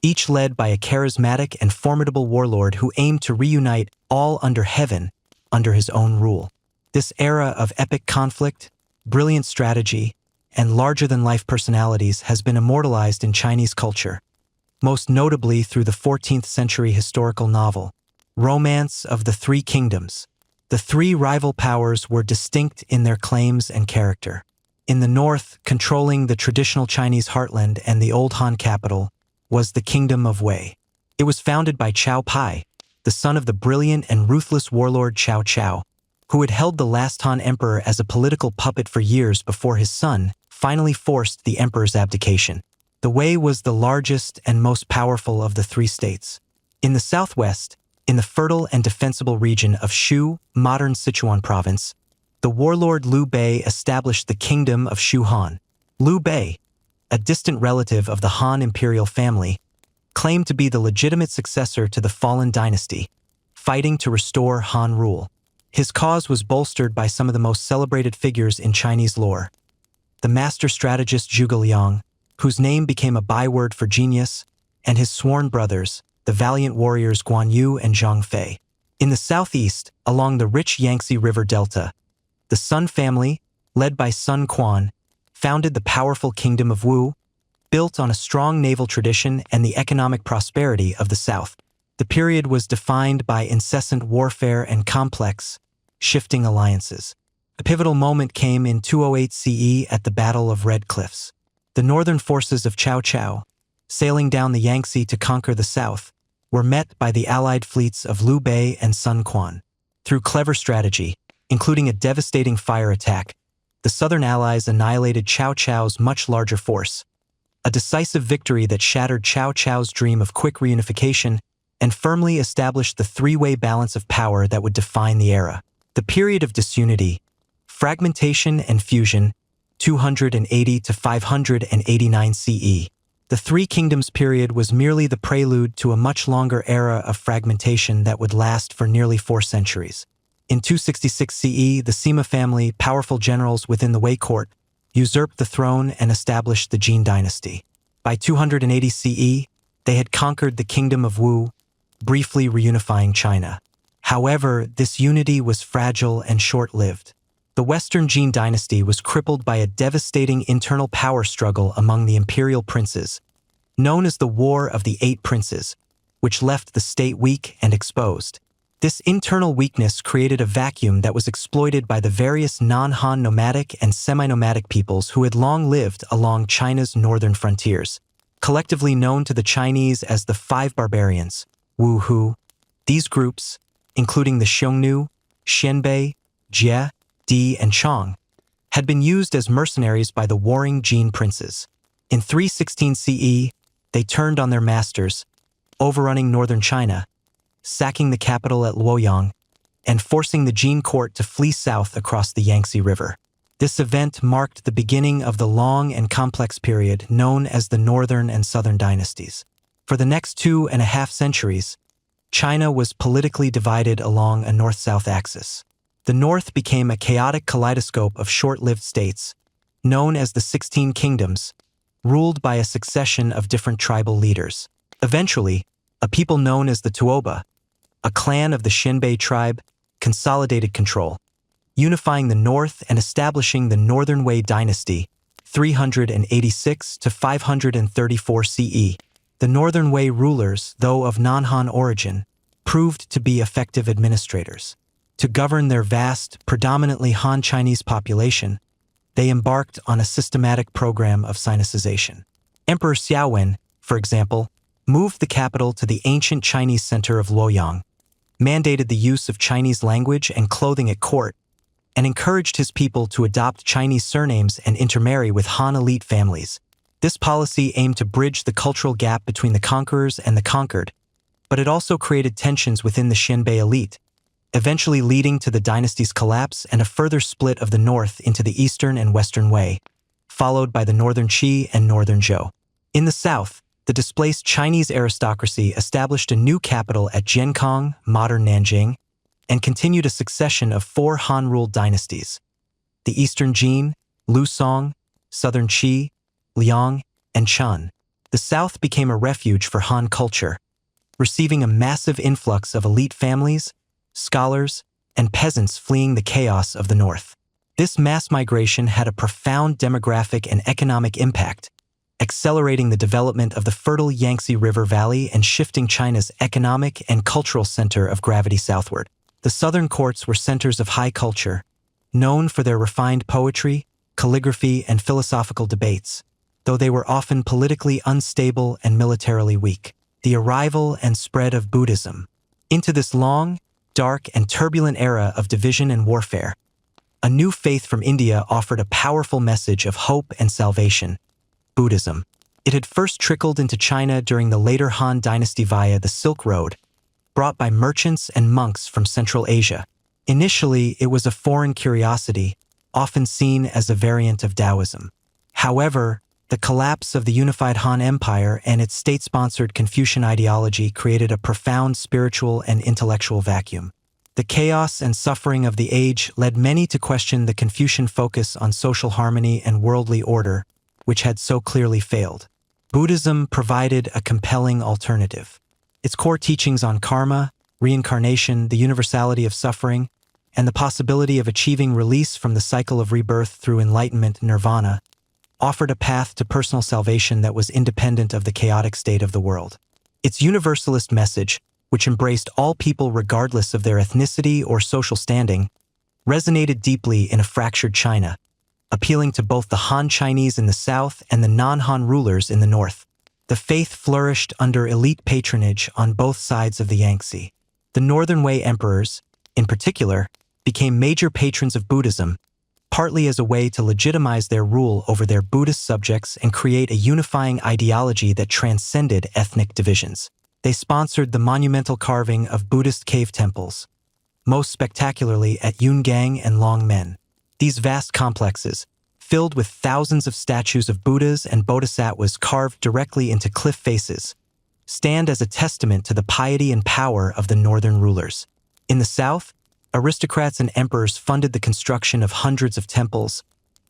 each led by a charismatic and formidable warlord who aimed to reunite all under heaven under his own rule. This era of epic conflict, brilliant strategy, and larger-than-life personalities has been immortalized in Chinese culture, most notably through the 14th century historical novel, Romance of the Three Kingdoms. The 3 rival powers were distinct in their claims and character. In the north, controlling the traditional Chinese heartland and the old Han capital, was the Kingdom of Wei. It was founded by Cao Pai, the son of the brilliant and ruthless warlord Cao Cao, who had held the last Han emperor as a political puppet for years before his son, finally forced the emperor's abdication. The Wei was the largest and most powerful of the three states. In the southwest, in the fertile and defensible region of Shu, modern Sichuan province, the warlord Liu Bei established the kingdom of Shu Han. Liu Bei, a distant relative of the Han imperial family, claimed to be the legitimate successor to the fallen dynasty, fighting to restore Han rule. His cause was bolstered by some of the most celebrated figures in Chinese lore. The master strategist Zhuge Liang, whose name became a byword for genius, and his sworn brothers, the valiant warriors Guan Yu and Zhang Fei. In the southeast, along the rich Yangtze River Delta, the Sun family, led by Sun Quan, founded the powerful kingdom of Wu, built on a strong naval tradition and the economic prosperity of the south. The period was defined by incessant warfare and complex, shifting alliances. A pivotal moment came in 208 CE at the Battle of Red Cliffs. The northern forces of Cao Cao, sailing down the Yangtze to conquer the south, were met by the allied fleets of Liu Bei and Sun Quan. Through clever strategy, including a devastating fire attack, the southern allies annihilated Cao Cao's much larger force, a decisive victory that shattered Cao Cao's dream of quick reunification and firmly established the three-way balance of power that would define the era. The period of disunity, fragmentation and fusion, 280 to 589 CE. The Three Kingdoms period was merely the prelude to a much longer era of fragmentation that would last for nearly 4 centuries. In 266 CE, the Sima family, powerful generals within the Wei court, usurped the throne and established the Jin dynasty. By 280 CE, they had conquered the kingdom of Wu, briefly reunifying China. However, this unity was fragile and short-lived. The Western Jin dynasty was crippled by a devastating internal power struggle among the imperial princes, known as the War of the Eight Princes, which left the state weak and exposed. This internal weakness created a vacuum that was exploited by the various non-Han nomadic and semi-nomadic peoples who had long lived along China's northern frontiers. Collectively known to the Chinese as the Five Barbarians, Wu Hu, these groups, including the Xiongnu, Xianbei, Jie, Di, and Chong, had been used as mercenaries by the warring Jin princes. In 316 CE, they turned on their masters, overrunning northern China, sacking the capital at Luoyang, and forcing the Jin court to flee south across the Yangtze River. This event marked the beginning of the long and complex period known as the Northern and Southern dynasties. For the next 2.5 centuries, China was politically divided along a north-south axis. The north became a chaotic kaleidoscope of short-lived states, known as the 16 Kingdoms, ruled by a succession of different tribal leaders. Eventually, a people known as the Tuoba, a clan of the Xianbei tribe, consolidated control, unifying the north and establishing the Northern Wei dynasty, 386 to 534 CE. The Northern Wei rulers, though of non-Han origin, proved to be effective administrators. To govern their vast, predominantly Han Chinese population, they embarked on a systematic program of Sinicization. Emperor Xiaowen, for example, moved the capital to the ancient Chinese center of Luoyang, mandated the use of Chinese language and clothing at court, and encouraged his people to adopt Chinese surnames and intermarry with Han elite families. This policy aimed to bridge the cultural gap between the conquerors and the conquered, but it also created tensions within the Xianbei elite, eventually leading to the dynasty's collapse and a further split of the north into the eastern and western Wei, followed by the northern Qi and northern Zhou. In the south, the displaced Chinese aristocracy established a new capital at Jiankang, modern Nanjing, and continued a succession of 4 Han-ruled dynasties: the Eastern Jin, Lu Song, Southern Qi, Liang, and Chun. The south became a refuge for Han culture, receiving a massive influx of elite families, scholars, and peasants fleeing the chaos of the north. This mass migration had a profound demographic and economic impact, accelerating the development of the fertile Yangtze River Valley and shifting China's economic and cultural center of gravity southward. The southern courts were centers of high culture, known for their refined poetry, calligraphy, and philosophical debates, though they were often politically unstable and militarily weak. The arrival and spread of Buddhism. Into this long, dark, and turbulent era of division and warfare, A new faith from India offered a powerful message of hope and salvation: Buddhism. It had first trickled into China during the later Han Dynasty via the Silk Road, brought by merchants and monks from Central Asia. Initially, it was a foreign curiosity, often seen as a variant of Taoism. However, the collapse of the unified Han Empire and its state-sponsored Confucian ideology created a profound spiritual and intellectual vacuum. The chaos and suffering of the age led many to question the Confucian focus on social harmony and worldly order, which had so clearly failed. Buddhism provided a compelling alternative. Its core teachings on karma, reincarnation, the universality of suffering, and the possibility of achieving release from the cycle of rebirth through enlightenment, nirvana, offered a path to personal salvation that was independent of the chaotic state of the world. Its universalist message, which embraced all people regardless of their ethnicity or social standing, resonated deeply in a fractured China, appealing to both the Han Chinese in the south and the non-Han rulers in the north. The faith flourished under elite patronage on both sides of the Yangtze. The Northern Wei emperors, in particular, became major patrons of Buddhism, partly as a way to legitimize their rule over their Buddhist subjects and create a unifying ideology that transcended ethnic divisions. They sponsored the monumental carving of Buddhist cave temples, most spectacularly at Yungang and Longmen. These vast complexes, filled with thousands of statues of Buddhas and Bodhisattvas carved directly into cliff faces, stand as a testament to the piety and power of the northern rulers. In the south, aristocrats and emperors funded the construction of hundreds of temples,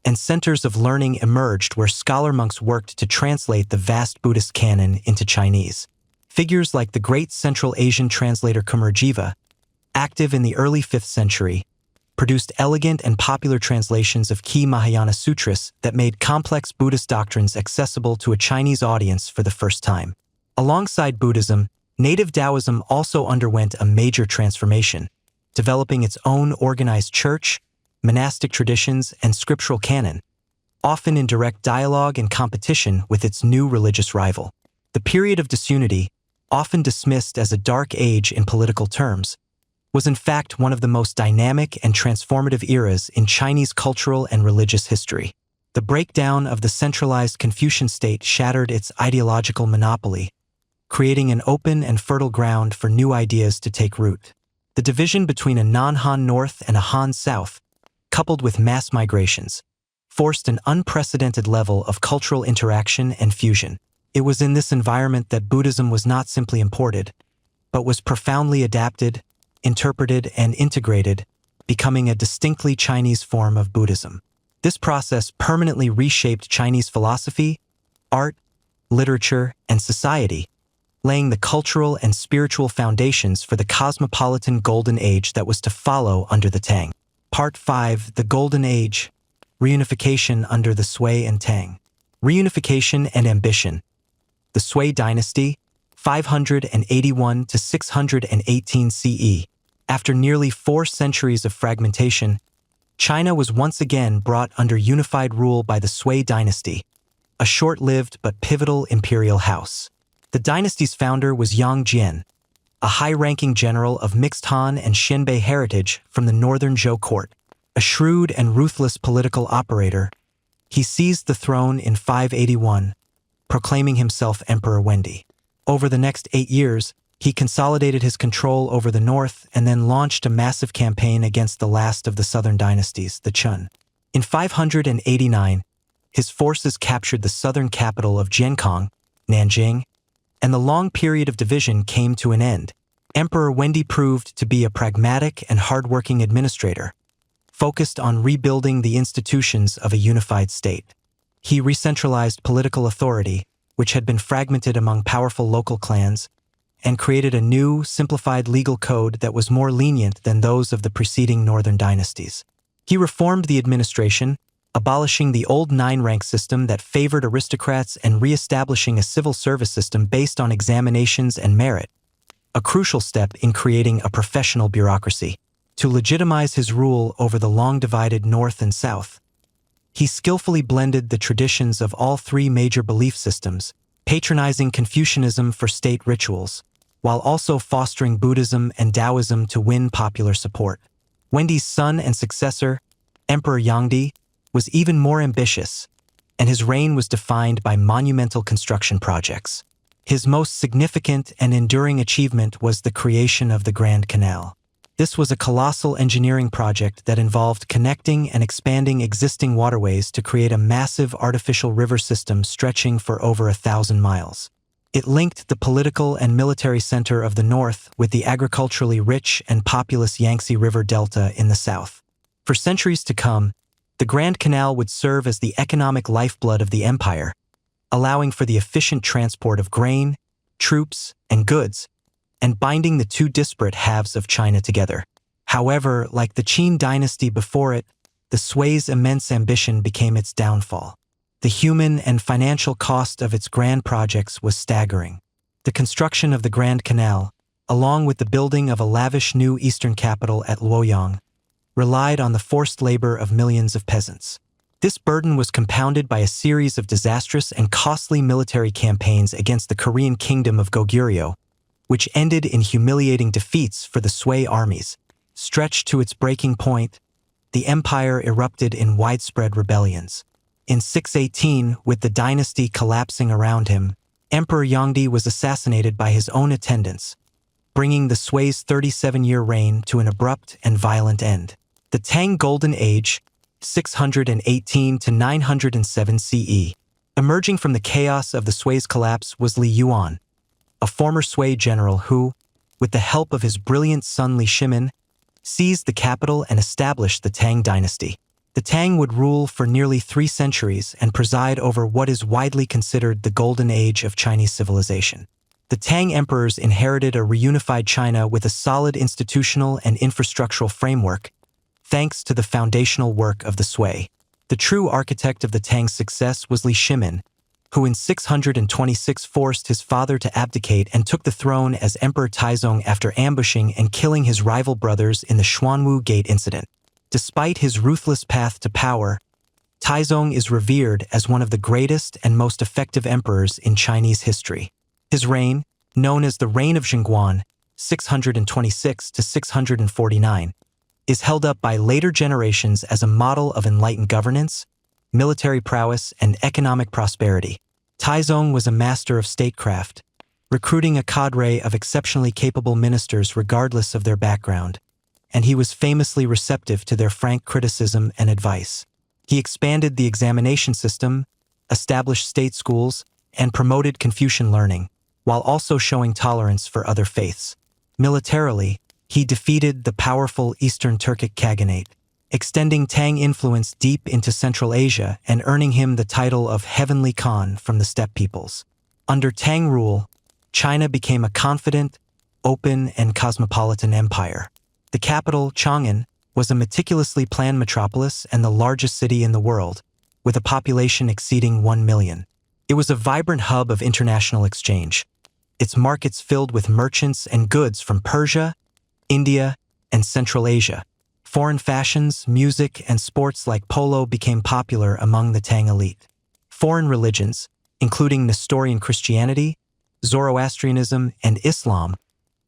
and centers of learning emerged where scholar monks worked to translate the vast Buddhist canon into Chinese. Figures like the great Central Asian translator Kumarjiva, active in the early 5th century, produced elegant and popular translations of key Mahayana sutras that made complex Buddhist doctrines accessible to a Chinese audience for the first time. Alongside Buddhism, native Taoism also underwent a major transformation, developing its own organized church, monastic traditions, and scriptural canon, often in direct dialogue and competition with its new religious rival. The period of disunity, often dismissed as a dark age in political terms, was in fact one of the most dynamic and transformative eras in Chinese cultural and religious history. The breakdown of the centralized Confucian state shattered its ideological monopoly, creating an open and fertile ground for new ideas to take root. The division between a non-Han North and a Han South, coupled with mass migrations, forced an unprecedented level of cultural interaction and fusion. It was in this environment that Buddhism was not simply imported, but was profoundly adapted, interpreted, and integrated, becoming a distinctly Chinese form of Buddhism. This process permanently reshaped Chinese philosophy, art, literature, and society, laying the cultural and spiritual foundations for the cosmopolitan Golden Age that was to follow under the Tang. Part 5: The Golden Age, Reunification under the Sui and Tang. Reunification and ambition. The Sui dynasty, 581 to 618 CE. After nearly 4 centuries of fragmentation, China was once again brought under unified rule by the Sui dynasty, a short-lived but pivotal imperial house. The dynasty's founder was Yang Jian, a high-ranking general of mixed Han and Xianbei heritage from the northern Zhou court. A shrewd and ruthless political operator, he seized the throne in 581, proclaiming himself Emperor Wendi. Over the next 8 years, he consolidated his control over the north and then launched a massive campaign against the last of the southern dynasties, the Chun. In 589, his forces captured the southern capital of Jiankong, Nanjing, and the long period of division came to an end. Emperor Wendi proved to be a pragmatic and hard-working administrator, focused on rebuilding the institutions of a unified state. He re-centralized political authority, which had been fragmented among powerful local clans, and created a new, simplified legal code that was more lenient than those of the preceding northern dynasties. He reformed the administration, abolishing the old 9-rank system that favored aristocrats and re-establishing a civil service system based on examinations and merit, a crucial step in creating a professional bureaucracy. To legitimize his rule over the long-divided North and South, he skillfully blended the traditions of all 3 major belief systems, patronizing Confucianism for state rituals, while also fostering Buddhism and Taoism to win popular support. Wendi's son and successor, Emperor Yangdi, was even more ambitious, and his reign was defined by monumental construction projects. His most significant and enduring achievement was the creation of the Grand Canal. This was a colossal engineering project that involved connecting and expanding existing waterways to create a massive artificial river system stretching for over 1,000 miles. It linked the political and military center of the north with the agriculturally rich and populous Yangtze River Delta in the south. For centuries to come, the Grand Canal would serve as the economic lifeblood of the empire, allowing for the efficient transport of grain, troops, and goods, and binding the two disparate halves of China together. However, like the Qin dynasty before it, the Sui's immense ambition became its downfall. The human and financial cost of its grand projects was staggering. The construction of the Grand Canal, along with the building of a lavish new eastern capital at Luoyang, relied on the forced labor of millions of peasants. This burden was compounded by a series of disastrous and costly military campaigns against the Korean kingdom of Goguryeo, which ended in humiliating defeats for the Sui armies. Stretched to its breaking point, the empire erupted in widespread rebellions. In 618, with the dynasty collapsing around him, Emperor Yangdi was assassinated by his own attendants, bringing the Sui's 37-year reign to an abrupt and violent end. The Tang Golden Age, 618 to 907 CE. Emerging from the chaos of the Sui's collapse was Li Yuan, a former Sui general who, with the help of his brilliant son Li Shimin, seized the capital and established the Tang dynasty. The Tang would rule for nearly 3 centuries and preside over what is widely considered the golden age of Chinese civilization. The Tang emperors inherited a reunified China with a solid institutional and infrastructural framework, thanks to the foundational work of the Sui. The true architect of the Tang's success was Li Shimin, who in 626 forced his father to abdicate and took the throne as Emperor Taizong after ambushing and killing his rival brothers in the Xuanwu Gate incident. Despite his ruthless path to power, Taizong is revered as one of the greatest and most effective emperors in Chinese history. His reign, known as the Reign of Jingguan, 626 to 649, is held up by later generations as a model of enlightened governance, military prowess, and economic prosperity. Taizong was a master of statecraft, recruiting a cadre of exceptionally capable ministers regardless of their background, and he was famously receptive to their frank criticism and advice. He expanded the examination system, established state schools, and promoted Confucian learning, while also showing tolerance for other faiths. Militarily, he defeated the powerful Eastern Turkic Khaganate, extending Tang influence deep into Central Asia and earning him the title of Heavenly Khan from the steppe peoples. Under Tang rule, China became a confident, open, and cosmopolitan empire. The capital, Chang'an, was a meticulously planned metropolis and the largest city in the world, with a population exceeding 1 million. It was a vibrant hub of international exchange, its markets filled with merchants and goods from Persia, India, and Central Asia. Foreign fashions, music, and sports like polo became popular among the Tang elite. Foreign religions, including Nestorian Christianity, Zoroastrianism, and Islam,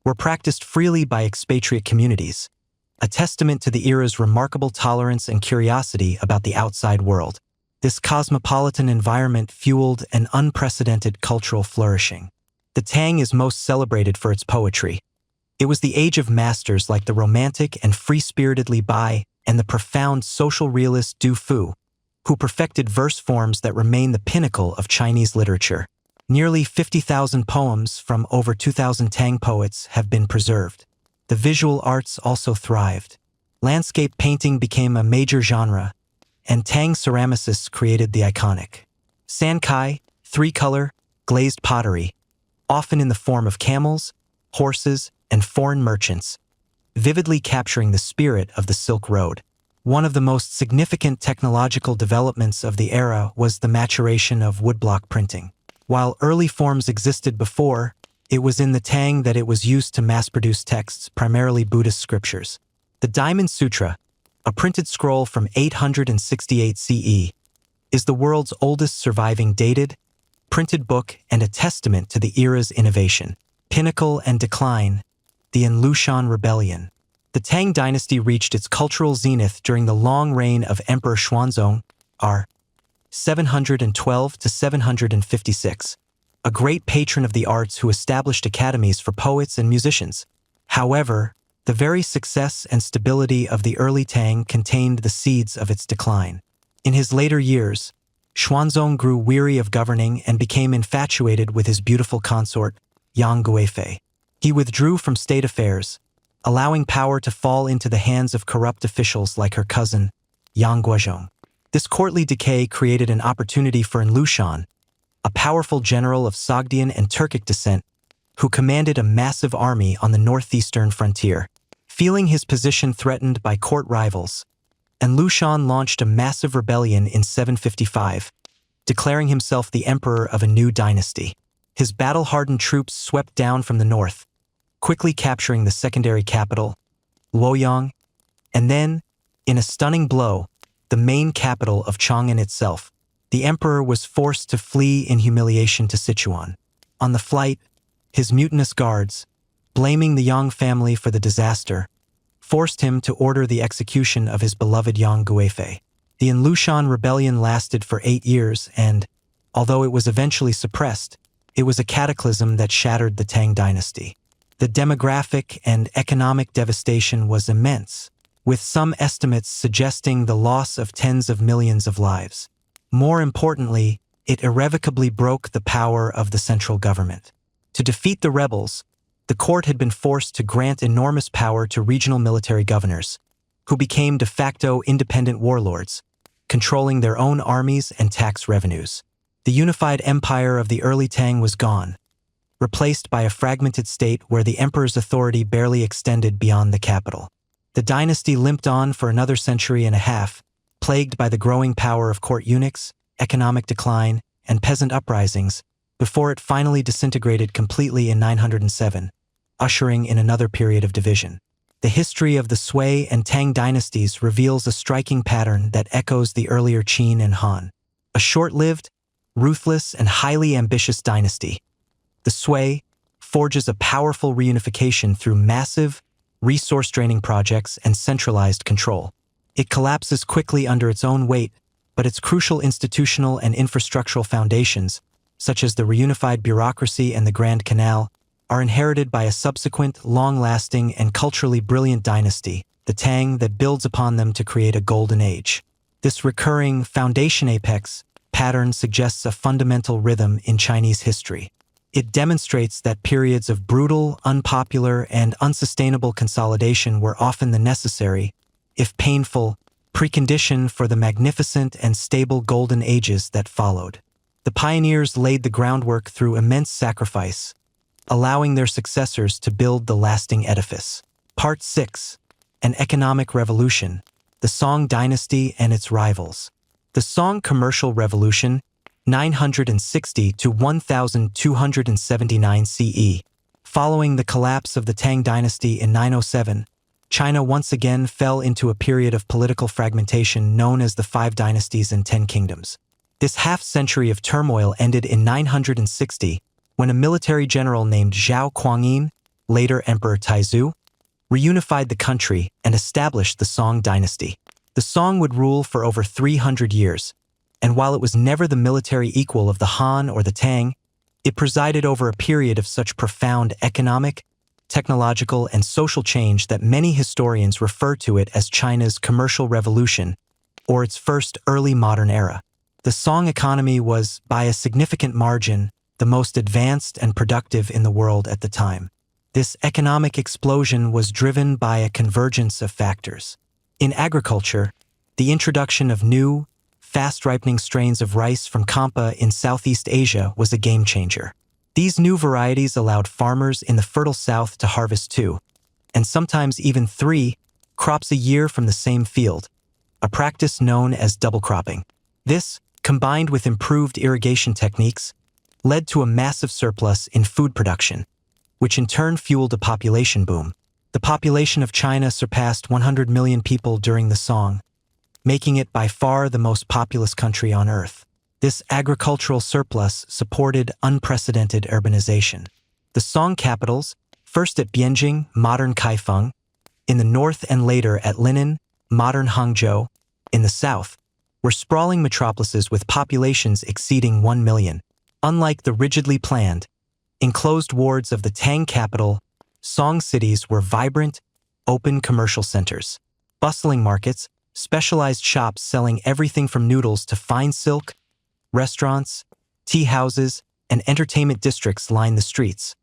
were practiced freely by expatriate communities, a testament to the era's remarkable tolerance and curiosity about the outside world. This cosmopolitan environment fueled an unprecedented cultural flourishing. The Tang is most celebrated for its poetry. It was the age of masters like the romantic and free-spirited Li Bai and the profound social realist Du Fu, who perfected verse forms that remain the pinnacle of Chinese literature. Nearly 50,000 poems from over 2,000 Tang poets have been preserved. The visual arts also thrived. Landscape painting became a major genre, and Tang ceramicists created the iconic Sankai, 3-color, glazed pottery, often in the form of camels, horses, and foreign merchants, vividly capturing the spirit of the Silk Road. One of the most significant technological developments of the era was the maturation of woodblock printing. While early forms existed before, it was in the Tang that it was used to mass-produce texts, primarily Buddhist scriptures. The Diamond Sutra, a printed scroll from 868 CE, is the world's oldest surviving dated, printed book and a testament to the era's innovation. Pinnacle and decline, the An Lushan Rebellion. The Tang dynasty reached its cultural zenith during the long reign of Emperor Xuanzong, r. 712 to 756, a great patron of the arts who established academies for poets and musicians. However, the very success and stability of the early Tang contained the seeds of its decline. In his later years, Xuanzong grew weary of governing and became infatuated with his beautiful consort, Yang Guifei. He withdrew from state affairs, allowing power to fall into the hands of corrupt officials like her cousin, Yang Guozhong. This courtly decay created an opportunity for An Lushan, a powerful general of Sogdian and Turkic descent, who commanded a massive army on the northeastern frontier. Feeling his position threatened by court rivals, An Lushan launched a massive rebellion in 755, declaring himself the emperor of a new dynasty. His battle-hardened troops swept down from the north, quickly capturing the secondary capital, Luoyang, and then, in a stunning blow, the main capital of Chang'an itself. The emperor was forced to flee in humiliation to Sichuan. On the flight, his mutinous guards, blaming the Yang family for the disaster, forced him to order the execution of his beloved Yang Guifei. The An Lushan rebellion lasted for 8 years and, although it was eventually suppressed, it was a cataclysm that shattered the Tang dynasty. The demographic and economic devastation was immense, with some estimates suggesting the loss of tens of millions of lives. More importantly, it irrevocably broke the power of the central government. To defeat the rebels, the court had been forced to grant enormous power to regional military governors, who became de facto independent warlords, controlling their own armies and tax revenues. The unified empire of the early Tang was gone, replaced by a fragmented state where the emperor's authority barely extended beyond the capital. The dynasty limped on for another century and a half, plagued by the growing power of court eunuchs, economic decline, and peasant uprisings, before it finally disintegrated completely in 907, ushering in another period of division. The history of the Sui and Tang dynasties reveals a striking pattern that echoes the earlier Qin and Han. A short-lived, ruthless, and highly ambitious dynasty, the Sui forges a powerful reunification through massive, resource-draining projects and centralized control. It collapses quickly under its own weight, but its crucial institutional and infrastructural foundations, such as the reunified bureaucracy and the Grand Canal, are inherited by a subsequent, long-lasting, and culturally brilliant dynasty, the Tang, that builds upon them to create a golden age. This recurring foundation apex pattern suggests a fundamental rhythm in Chinese history. It demonstrates that periods of brutal, unpopular, and unsustainable consolidation were often the necessary, if painful, precondition for the magnificent and stable golden ages that followed. The pioneers laid the groundwork through immense sacrifice, allowing their successors to build the lasting edifice. Part 6. An Economic Revolution, the Song Dynasty and its Rivals. The Song Commercial Revolution, 960 to 1279 CE. Following the collapse of the Tang dynasty in 907, China once again fell into a period of political fragmentation known as the Five Dynasties and Ten Kingdoms. This half-century of turmoil ended in 960 when a military general named Zhao Kuangyin, later Emperor Taizu, reunified the country and established the Song dynasty. The Song would rule for over 300 years, and while it was never the military equal of the Han or the Tang, it presided over a period of such profound economic, technological, and social change that many historians refer to it as China's commercial revolution, or its first early modern era. The Song economy was, by a significant margin, the most advanced and productive in the world at the time. This economic explosion was driven by a convergence of factors. In agriculture, the introduction of new, fast-ripening strains of rice from Kampa in Southeast Asia was a game-changer. These new varieties allowed farmers in the fertile south to harvest 2, and sometimes even 3, crops a year from the same field, a practice known as double cropping. This, combined with improved irrigation techniques, led to a massive surplus in food production, which in turn fueled a population boom. The population of China surpassed 100 million people during the Song, making it by far the most populous country on Earth. This agricultural surplus supported unprecedented urbanization. The Song capitals, first at Bianjing, modern Kaifeng, in the north and later at Linnan, modern Hangzhou, in the south, were sprawling metropolises with populations exceeding 1 million. Unlike the rigidly planned, enclosed wards of the Tang capital, Song cities were vibrant, open commercial centers. Bustling markets, specialized shops selling everything from noodles to fine silk, restaurants, tea houses, and entertainment districts lined the streets,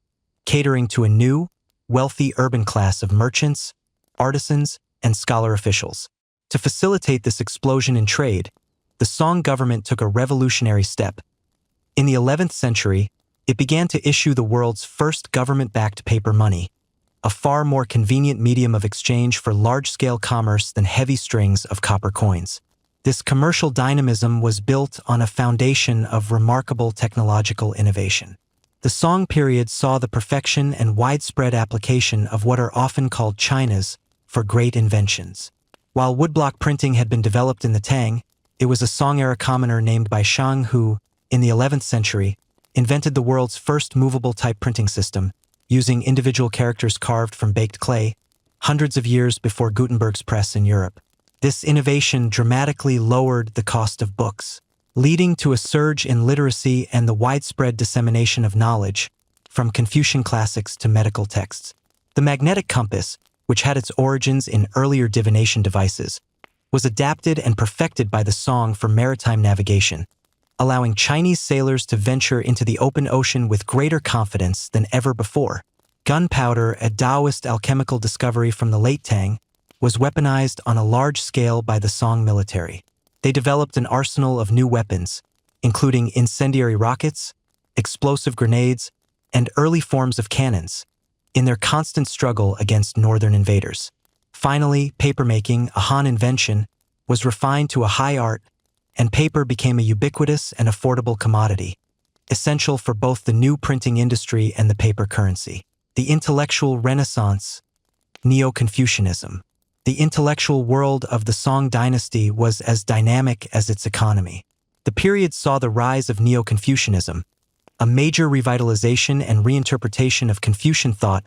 catering to a new, wealthy urban class of merchants, artisans, and scholar officials. To facilitate this explosion in trade, the Song government took a revolutionary step. In the 11th century, it began to issue the world's first government-backed paper money, a far more convenient medium of exchange for large-scale commerce than heavy strings of copper coins. This commercial dynamism was built on a foundation of remarkable technological innovation. The Song period saw the perfection and widespread application of what are often called China's for great inventions. While woodblock printing had been developed in the Tang, it was a Song-era commoner named Bai Shang who, in the 11th century, invented the world's first movable type printing system, using individual characters carved from baked clay, hundreds of years before Gutenberg's press in Europe. This innovation dramatically lowered the cost of books, leading to a surge in literacy and the widespread dissemination of knowledge, from Confucian classics to medical texts. The magnetic compass, which had its origins in earlier divination devices, was adapted and perfected by the Song for maritime navigation, allowing Chinese sailors to venture into the open ocean with greater confidence than ever before. Gunpowder, a Taoist alchemical discovery from the late Tang, was weaponized on a large scale by the Song military. They developed an arsenal of new weapons, including incendiary rockets, explosive grenades, and early forms of cannons, in their constant struggle against northern invaders. Finally, papermaking, a Han invention, was refined to a high art, and paper became a ubiquitous and affordable commodity, essential for both the new printing industry and the paper currency. The intellectual renaissance, Neo-Confucianism. The intellectual world of the Song dynasty was as dynamic as its economy. The period saw the rise of Neo-Confucianism, a major revitalization and reinterpretation of Confucian thought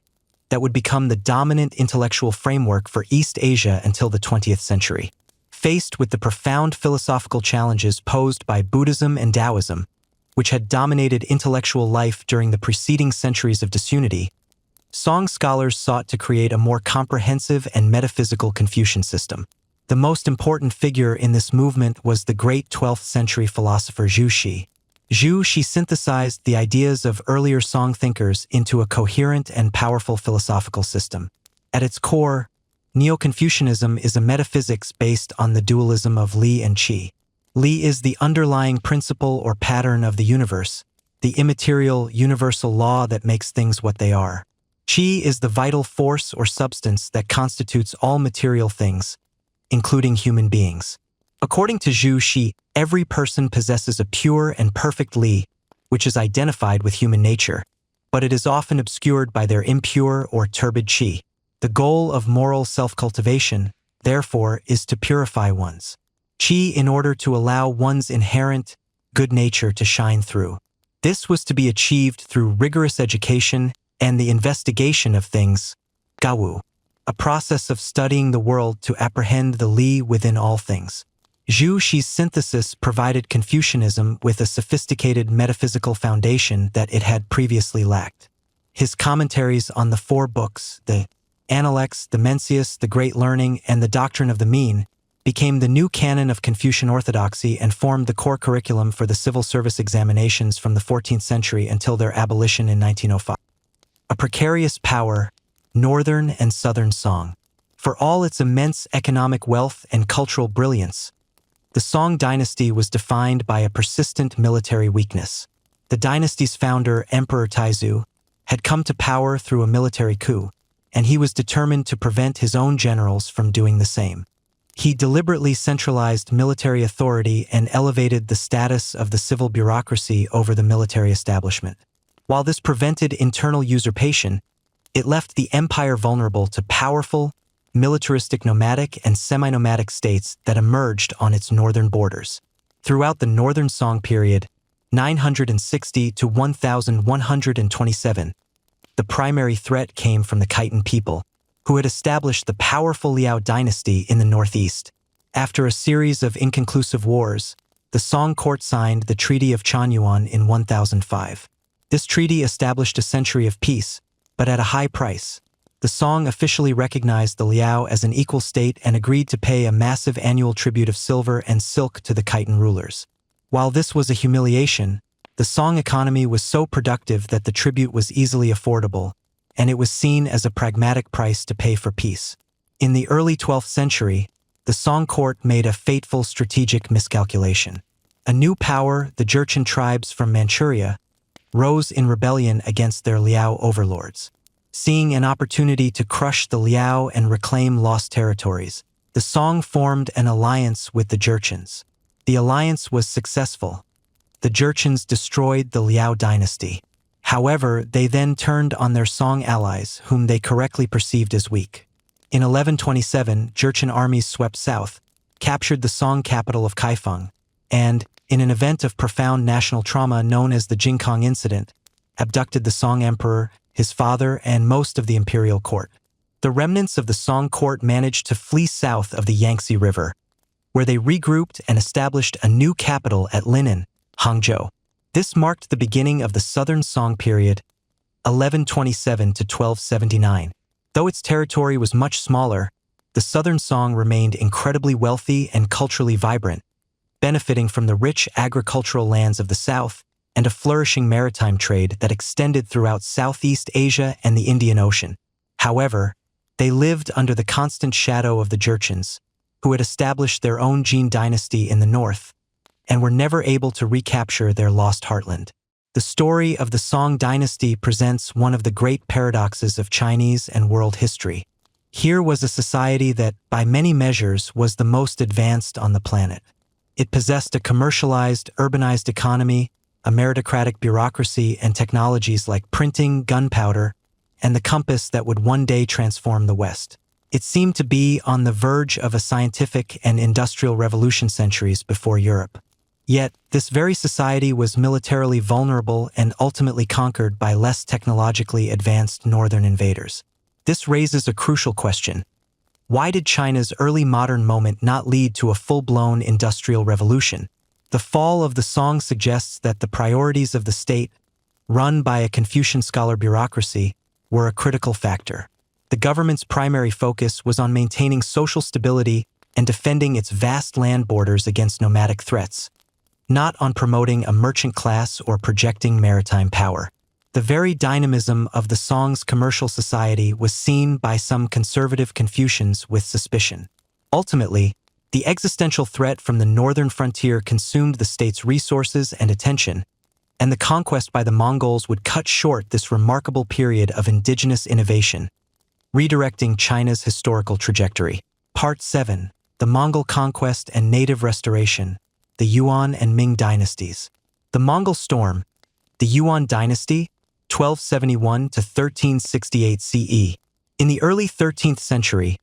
that would become the dominant intellectual framework for East Asia until the 20th century. Faced with the profound philosophical challenges posed by Buddhism and Taoism, which had dominated intellectual life during the preceding centuries of disunity, Song scholars sought to create a more comprehensive and metaphysical Confucian system. The most important figure in this movement was the great 12th century philosopher Zhu Xi. Zhu Xi synthesized the ideas of earlier Song thinkers into a coherent and powerful philosophical system. At its core, Neo-Confucianism is a metaphysics based on the dualism of Li and Qi. Li is the underlying principle or pattern of the universe, the immaterial, universal law that makes things what they are. Qi is the vital force or substance that constitutes all material things, including human beings. According to Zhu Xi, every person possesses a pure and perfect Li, which is identified with human nature, but it is often obscured by their impure or turbid Qi. The goal of moral self-cultivation, therefore, is to purify one's Qi in order to allow one's inherent good nature to shine through. This was to be achieved through rigorous education and the investigation of things, Gawu, a process of studying the world to apprehend the Li within all things. Zhu Xi's synthesis provided Confucianism with a sophisticated metaphysical foundation that it had previously lacked. His commentaries on the 4 books, the Analects, the Mencius, the Great Learning, and the Doctrine of the Mean, became the new canon of Confucian orthodoxy and formed the core curriculum for the civil service examinations from the 14th century until their abolition in 1905. A precarious power, Northern and Southern Song. For all its immense economic wealth and cultural brilliance, the Song dynasty was defined by a persistent military weakness. The dynasty's founder, Emperor Taizu, had come to power through a military coup, and he was determined to prevent his own generals from doing the same. He deliberately centralized military authority and elevated the status of the civil bureaucracy over the military establishment. While this prevented internal usurpation, it left the empire vulnerable to powerful, militaristic nomadic and semi-nomadic states that emerged on its northern borders. Throughout the Northern Song period, 960 to 1127, the primary threat came from the Khitan people, who had established the powerful Liao dynasty in the northeast. After a series of inconclusive wars, the Song court signed the Treaty of Chanyuan in 1005. This treaty established a century of peace, but at a high price. The Song officially recognized the Liao as an equal state and agreed to pay a massive annual tribute of silver and silk to the Khitan rulers. While this was a humiliation, the Song economy was so productive that the tribute was easily affordable, and it was seen as a pragmatic price to pay for peace. In the early 12th century, the Song court made a fateful strategic miscalculation. A new power, the Jurchen tribes from Manchuria, rose in rebellion against their Liao overlords. Seeing an opportunity to crush the Liao and reclaim lost territories, the Song formed an alliance with the Jurchens. The alliance was successful. The Jurchens destroyed the Liao dynasty. However, they then turned on their Song allies, whom they correctly perceived as weak. In 1127, Jurchen armies swept south, captured the Song capital of Kaifeng, and, in an event of profound national trauma known as the Jingkong Incident, abducted the Song emperor, his father, and most of the imperial court. The remnants of the Song court managed to flee south of the Yangtze River, where they regrouped and established a new capital at Linnan, Hangzhou. This marked the beginning of the Southern Song period, 1127 to 1279. Though its territory was much smaller, the Southern Song remained incredibly wealthy and culturally vibrant, benefiting from the rich agricultural lands of the south and a flourishing maritime trade that extended throughout Southeast Asia and the Indian Ocean. However, they lived under the constant shadow of the Jurchens, who had established their own Jin dynasty in the north, and were never able to recapture their lost heartland. The story of the Song dynasty presents one of the great paradoxes of Chinese and world history. Here was a society that, by many measures, was the most advanced on the planet. It possessed a commercialized, urbanized economy, a meritocratic bureaucracy, and technologies like printing, gunpowder, and the compass that would one day transform the West. It seemed to be on the verge of a scientific and industrial revolution centuries before Europe. Yet, this very society was militarily vulnerable and ultimately conquered by less technologically advanced northern invaders. This raises a crucial question. Why did China's early modern moment not lead to a full-blown industrial revolution? The fall of the Song suggests that the priorities of the state, run by a Confucian scholar bureaucracy, were a critical factor. The government's primary focus was on maintaining social stability and defending its vast land borders against nomadic threats, not on promoting a merchant class or projecting maritime power. The very dynamism of the Song's commercial society was seen by some conservative Confucians with suspicion. Ultimately, the existential threat from the northern frontier consumed the state's resources and attention, and the conquest by the Mongols would cut short this remarkable period of indigenous innovation, redirecting China's historical trajectory. Part 7. The Mongol Conquest and Native Restoration, the Yuan and Ming Dynasties. The Mongol Storm, the Yuan Dynasty, 1271 to 1368 CE. In the early 13th century,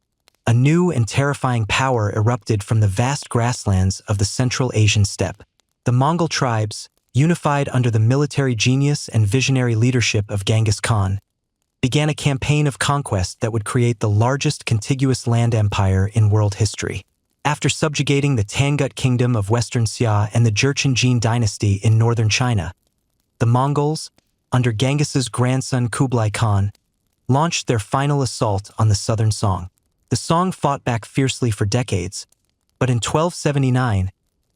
a new and terrifying power erupted from the vast grasslands of the Central Asian steppe. The Mongol tribes, unified under the military genius and visionary leadership of Genghis Khan, began a campaign of conquest that would create the largest contiguous land empire in world history. After subjugating the Tangut Kingdom of Western Xia and the Jurchen Jin dynasty in northern China, the Mongols, under Genghis's grandson Kublai Khan, launched their final assault on the southern Song. The Song fought back fiercely for decades, but in 1279,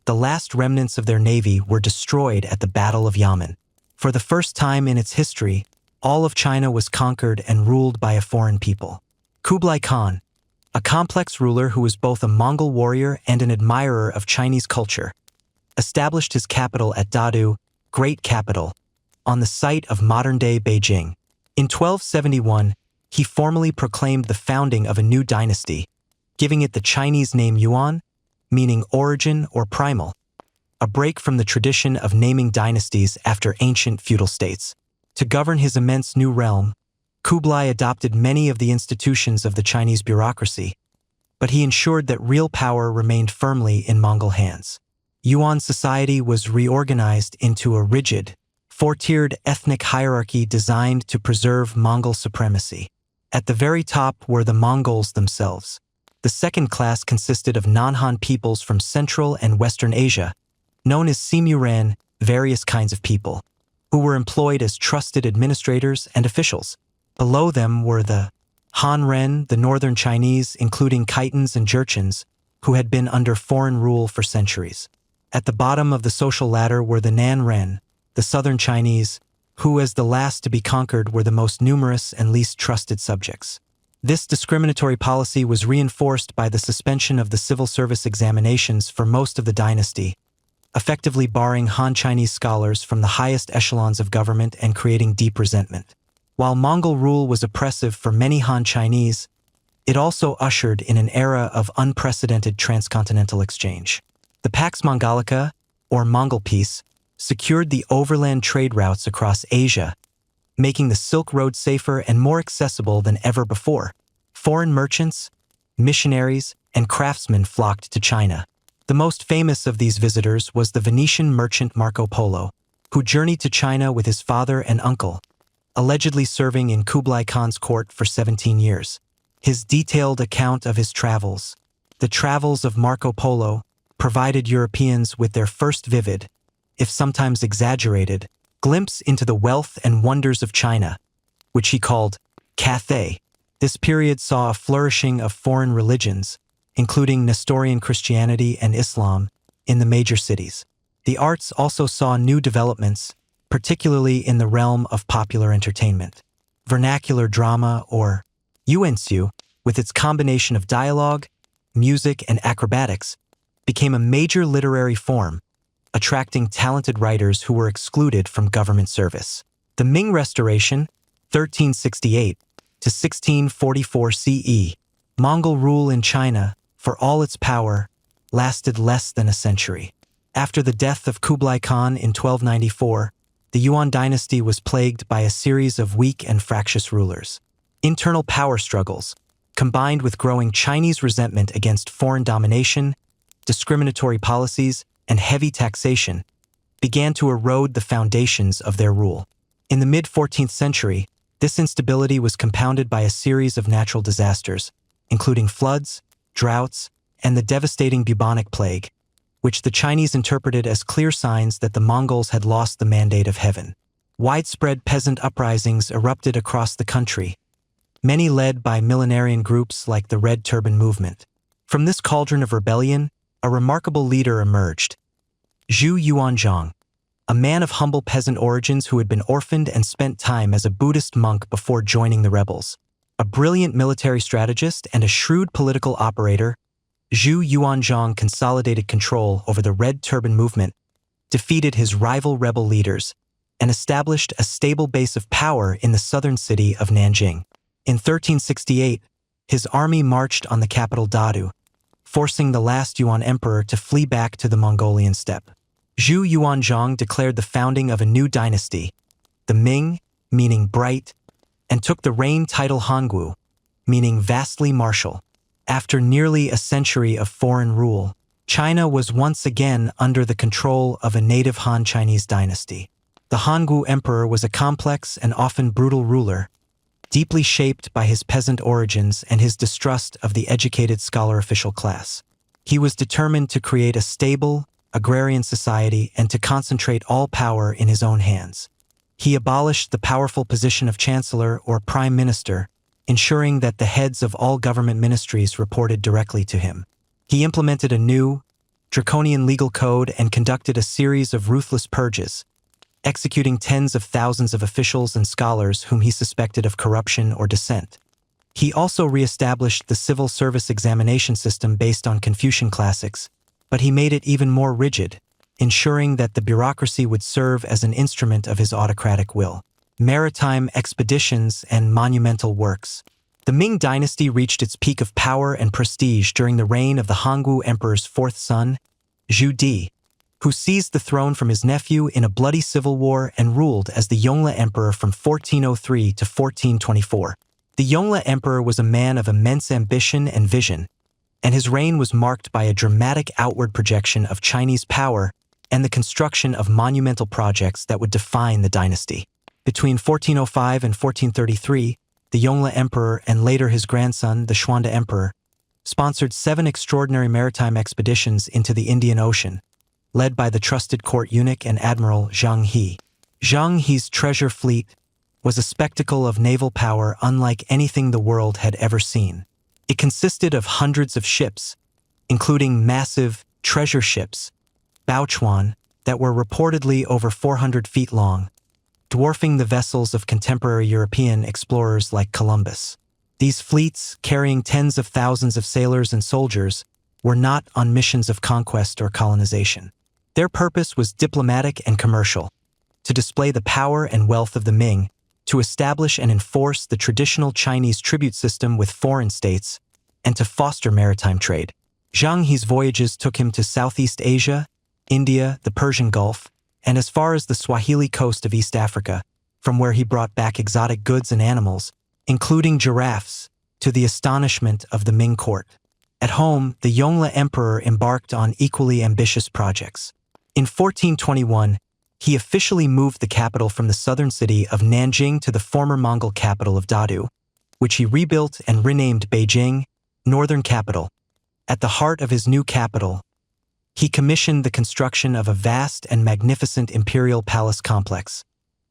the last remnants of their navy were destroyed at the Battle of Yamen. For the first time in its history, all of China was conquered and ruled by a foreign people. Kublai Khan, a complex ruler who was both a Mongol warrior and an admirer of Chinese culture, established his capital at Dadu, Great Capital, on the site of modern-day Beijing. In 1271, he formally proclaimed the founding of a new dynasty, giving it the Chinese name Yuan, meaning origin or primal, a break from the tradition of naming dynasties after ancient feudal states. To govern his immense new realm, Kublai adopted many of the institutions of the Chinese bureaucracy, but he ensured that real power remained firmly in Mongol hands. Yuan society was reorganized into a rigid, four-tiered ethnic hierarchy designed to preserve Mongol supremacy. At the very top were the Mongols themselves. The second class consisted of non-Han peoples from Central and Western Asia, known as Simuran, various kinds of people, who were employed as trusted administrators and officials. Below them were the Han-Ren, the northern Chinese, including Khitans and Jurchens, who had been under foreign rule for centuries. At the bottom of the social ladder were the Nan-Ren, the southern Chinese, who, as the last to be conquered, were the most numerous and least trusted subjects. This discriminatory policy was reinforced by the suspension of the civil service examinations for most of the dynasty, effectively barring Han Chinese scholars from the highest echelons of government and creating deep resentment. While Mongol rule was oppressive for many Han Chinese, it also ushered in an era of unprecedented transcontinental exchange. The Pax Mongolica, or Mongol Peace, secured the overland trade routes across Asia, making the Silk Road safer and more accessible than ever before. Foreign merchants, missionaries, and craftsmen flocked to China. The most famous of these visitors was the Venetian merchant Marco Polo, who journeyed to China with his father and uncle, allegedly serving in Kublai Khan's court for 17 years. His detailed account of his travels, the travels of Marco Polo, provided Europeans with their first vivid, if sometimes exaggerated, glimpse into the wealth and wonders of China, which he called Cathay. This period saw a flourishing of foreign religions, including Nestorian Christianity and Islam, in the major cities. The arts also saw new developments, particularly in the realm of popular entertainment. Vernacular drama, or yuanxiu, with its combination of dialogue, music, and acrobatics, became a major literary form, attracting talented writers who were excluded from government service. The Ming Restoration, 1368 to 1644 CE, Mongol rule in China, for all its power, lasted less than a century. After the death of Kublai Khan in 1294, the Yuan dynasty was plagued by a series of weak and fractious rulers. Internal power struggles, combined with growing Chinese resentment against foreign domination, discriminatory policies, and heavy taxation, began to erode the foundations of their rule. In the mid-14th century, this instability was compounded by a series of natural disasters, including floods, droughts, and the devastating bubonic plague, which the Chinese interpreted as clear signs that the Mongols had lost the mandate of heaven. Widespread peasant uprisings erupted across the country, many led by millenarian groups like the Red Turban Movement. From this cauldron of rebellion, a remarkable leader emerged, Zhu Yuanzhang, a man of humble peasant origins who had been orphaned and spent time as a Buddhist monk before joining the rebels. A brilliant military strategist and a shrewd political operator, Zhu Yuanzhang consolidated control over the Red Turban Movement, defeated his rival rebel leaders, and established a stable base of power in the southern city of Nanjing. In 1368, his army marched on the capital Dadu, forcing the last Yuan emperor to flee back to the Mongolian steppe. Zhu Yuanzhang declared the founding of a new dynasty, the Ming, meaning bright, and took the reign title Hongwu, meaning vastly martial. After nearly a century of foreign rule, China was once again under the control of a native Han Chinese dynasty. The Hongwu emperor was a complex and often brutal ruler, deeply shaped by his peasant origins and his distrust of the educated scholar official class. He was determined to create a stable, agrarian society and to concentrate all power in his own hands. He abolished the powerful position of chancellor or prime minister, ensuring that the heads of all government ministries reported directly to him. He implemented a new, draconian legal code and conducted a series of ruthless purges, executing tens of thousands of officials and scholars whom he suspected of corruption or dissent. He also re-established the civil service examination system based on Confucian classics, but he made it even more rigid, ensuring that the bureaucracy would serve as an instrument of his autocratic will. Maritime expeditions and monumental works. The Ming dynasty reached its peak of power and prestige during the reign of the Hongwu emperor's fourth son, Zhu Di, who seized the throne from his nephew in a bloody civil war and ruled as the Yongle Emperor from 1403 to 1424. The Yongle Emperor was a man of immense ambition and vision, and his reign was marked by a dramatic outward projection of Chinese power and the construction of monumental projects that would define the dynasty. Between 1405 and 1433, the the Yongle Emperor and later his grandson, the Xuande Emperor, sponsored 7 extraordinary maritime expeditions into the Indian Ocean, led by the trusted court eunuch and admiral Zhang He. Zhang He's treasure fleet was a spectacle of naval power unlike anything the world had ever seen. It consisted of hundreds of ships, including massive treasure ships, Baochuan, that were reportedly over 400 feet long, dwarfing the vessels of contemporary European explorers like Columbus. These fleets, carrying tens of thousands of sailors and soldiers, were not on missions of conquest or colonization. Their purpose was diplomatic and commercial, to display the power and wealth of the Ming, to establish and enforce the traditional Chinese tribute system with foreign states, and to foster maritime trade. Zhang He's voyages took him to Southeast Asia, India, the Persian Gulf, and as far as the Swahili coast of East Africa, from where he brought back exotic goods and animals, including giraffes, to the astonishment of the Ming court. At home, the Yongle Emperor embarked on equally ambitious projects. In 1421, he officially moved the capital from the southern city of Nanjing to the former Mongol capital of Dadu, which he rebuilt and renamed Beijing, northern capital. At the heart of his new capital, he commissioned the construction of a vast and magnificent imperial palace complex,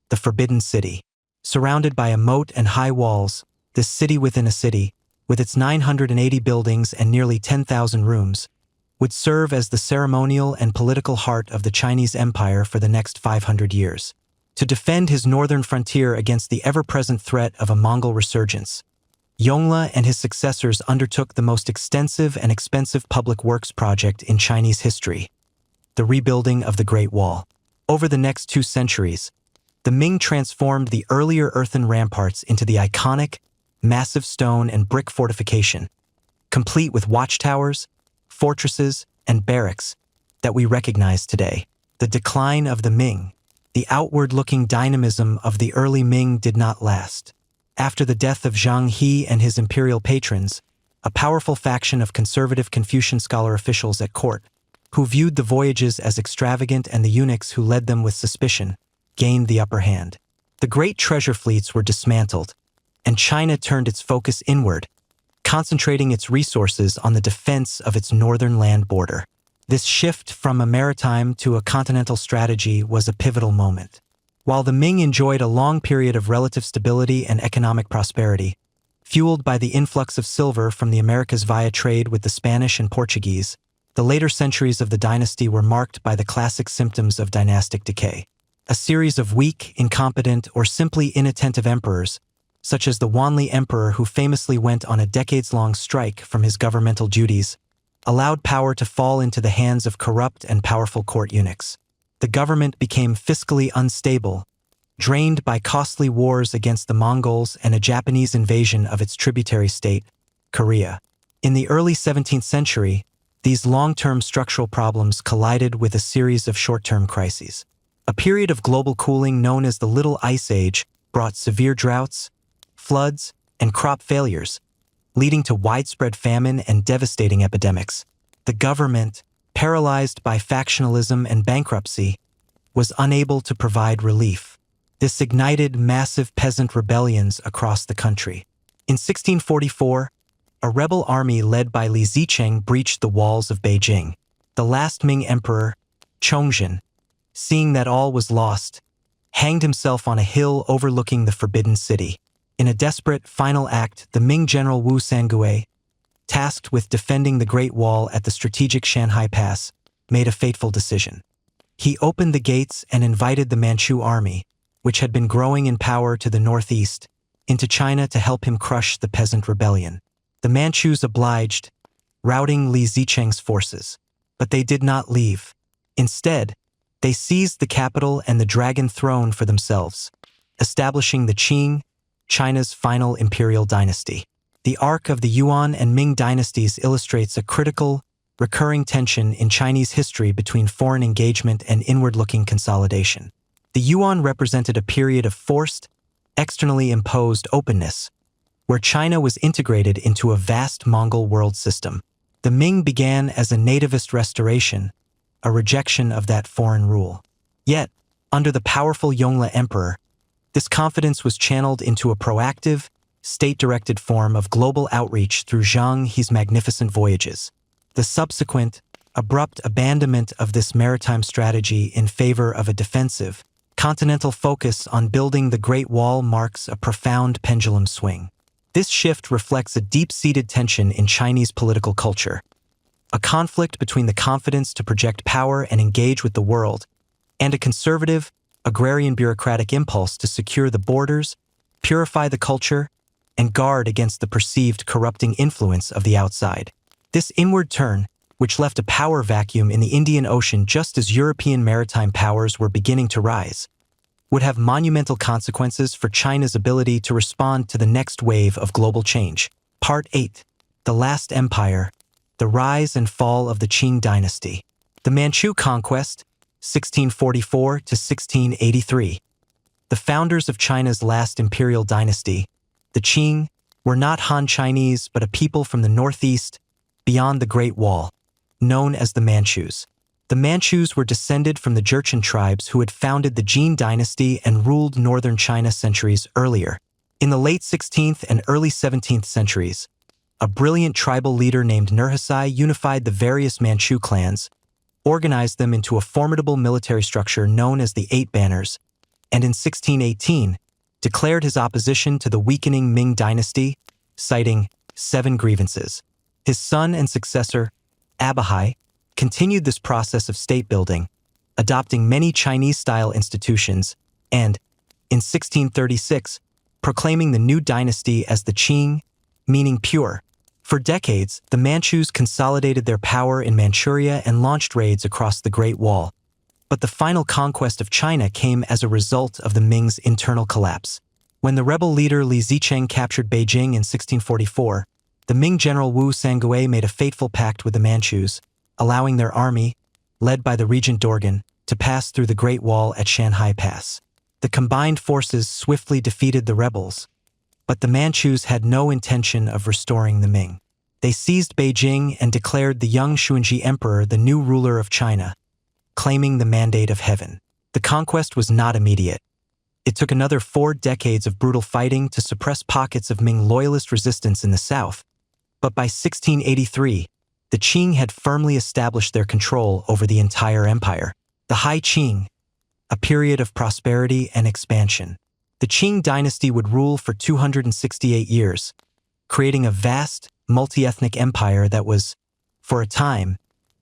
the Forbidden City. Surrounded by a moat and high walls, this city within a city, with its 980 buildings and nearly 10,000 rooms, would serve as the ceremonial and political heart of the Chinese Empire for the next 500 years. To defend his northern frontier against the ever-present threat of a Mongol resurgence, Yongle and his successors undertook the most extensive and expensive public works project in Chinese history, the rebuilding of the Great Wall. Over the next 2 centuries, the Ming transformed the earlier earthen ramparts into the iconic, massive stone and brick fortification, complete with watchtowers, fortresses, and barracks that we recognize today. The decline of the Ming, the outward-looking dynamism of the early Ming did not last. After the death of Zhang He and his imperial patrons, a powerful faction of conservative Confucian scholar officials at court, who viewed the voyages as extravagant and the eunuchs who led them with suspicion, gained the upper hand. The great treasure fleets were dismantled, and China turned its focus inward, concentrating its resources on the defense of its northern land border. This shift from a maritime to a continental strategy was a pivotal moment. While the Ming enjoyed a long period of relative stability and economic prosperity, fueled by the influx of silver from the Americas via trade with the Spanish and Portuguese, the later centuries of the dynasty were marked by the classic symptoms of dynastic decay. A series of weak, incompetent, or simply inattentive emperors, such as the Wanli Emperor who famously went on a decades-long strike from his governmental duties, allowed power to fall into the hands of corrupt and powerful court eunuchs. The government became fiscally unstable, drained by costly wars against the Mongols and a Japanese invasion of its tributary state, Korea. In the early 17th century, these long-term structural problems collided with a series of short-term crises. A period of global cooling known as the Little Ice Age brought severe droughts, floods, and crop failures, leading to widespread famine and devastating epidemics. The government, paralyzed by factionalism and bankruptcy, was unable to provide relief. This ignited massive peasant rebellions across the country. In 1644, a rebel army led by Li Zicheng breached the walls of Beijing. The last Ming emperor, Chongzhen, seeing that all was lost, hanged himself on a hill overlooking the Forbidden City. In a desperate final act, the Ming general Wu Sangue, tasked with defending the Great Wall at the strategic Shanhai Pass, made a fateful decision. He opened the gates and invited the Manchu army, which had been growing in power to the northeast, into China to help him crush the peasant rebellion. The Manchus obliged, routing Li Zicheng's forces. But they did not leave. Instead, they seized the capital and the Dragon Throne for themselves, establishing the Qing, China's final imperial dynasty. The arc of the Yuan and Ming dynasties illustrates a critical, recurring tension in Chinese history between foreign engagement and inward-looking consolidation. The Yuan represented a period of forced, externally imposed openness, where China was integrated into a vast Mongol world system. The Ming began as a nativist restoration, a rejection of that foreign rule. Yet, under the powerful Yongle Emperor, this confidence was channeled into a proactive, state-directed form of global outreach through Zhang He's magnificent voyages. The subsequent, abrupt abandonment of this maritime strategy in favor of a defensive, continental focus on building the Great Wall marks a profound pendulum swing. This shift reflects a deep-seated tension in Chinese political culture, a conflict between the confidence to project power and engage with the world, and a conservative, agrarian bureaucratic impulse to secure the borders, purify the culture, and guard against the perceived corrupting influence of the outside. This inward turn, which left a power vacuum in the Indian Ocean just as European maritime powers were beginning to rise, would have monumental consequences for China's ability to respond to the next wave of global change. Part 8. The Last Empire, the Rise and Fall of the Qing Dynasty. The Manchu Conquest, 1644 to 1683. The founders of China's last imperial dynasty, the Qing, were not Han Chinese but a people from the northeast, beyond the Great Wall, known as the Manchus. The Manchus were descended from the Jurchen tribes who had founded the Jin dynasty and ruled northern China centuries earlier. In the late 16th and early 17th centuries, a brilliant tribal leader named Nurhaci unified the various Manchu clans, organized them into a formidable military structure known as the Eight Banners, and in 1618, declared his opposition to the weakening Ming dynasty, citing 7 grievances. His son and successor, Abihai, continued this process of state-building, adopting many Chinese-style institutions, and, in 1636, proclaiming the new dynasty as the Qing, meaning pure. For decades, the Manchus consolidated their power in Manchuria and launched raids across the Great Wall. But the final conquest of China came as a result of the Ming's internal collapse. When the rebel leader Li Zicheng captured Beijing in 1644, the Ming general Wu Sangui made a fateful pact with the Manchus, allowing their army, led by the regent Dorgan, to pass through the Great Wall at Shanhai Pass. The combined forces swiftly defeated the rebels, but the Manchus had no intention of restoring the Ming. They seized Beijing and declared the young Xuanzhi emperor the new ruler of China, claiming the mandate of heaven. The conquest was not immediate. It took another 4 decades of brutal fighting to suppress pockets of Ming loyalist resistance in the south, but by 1683, the Qing had firmly established their control over the entire empire. The Hai Qing, a period of prosperity and expansion. The Qing dynasty would rule for 268 years, creating a vast, multi-ethnic empire that was, for a time,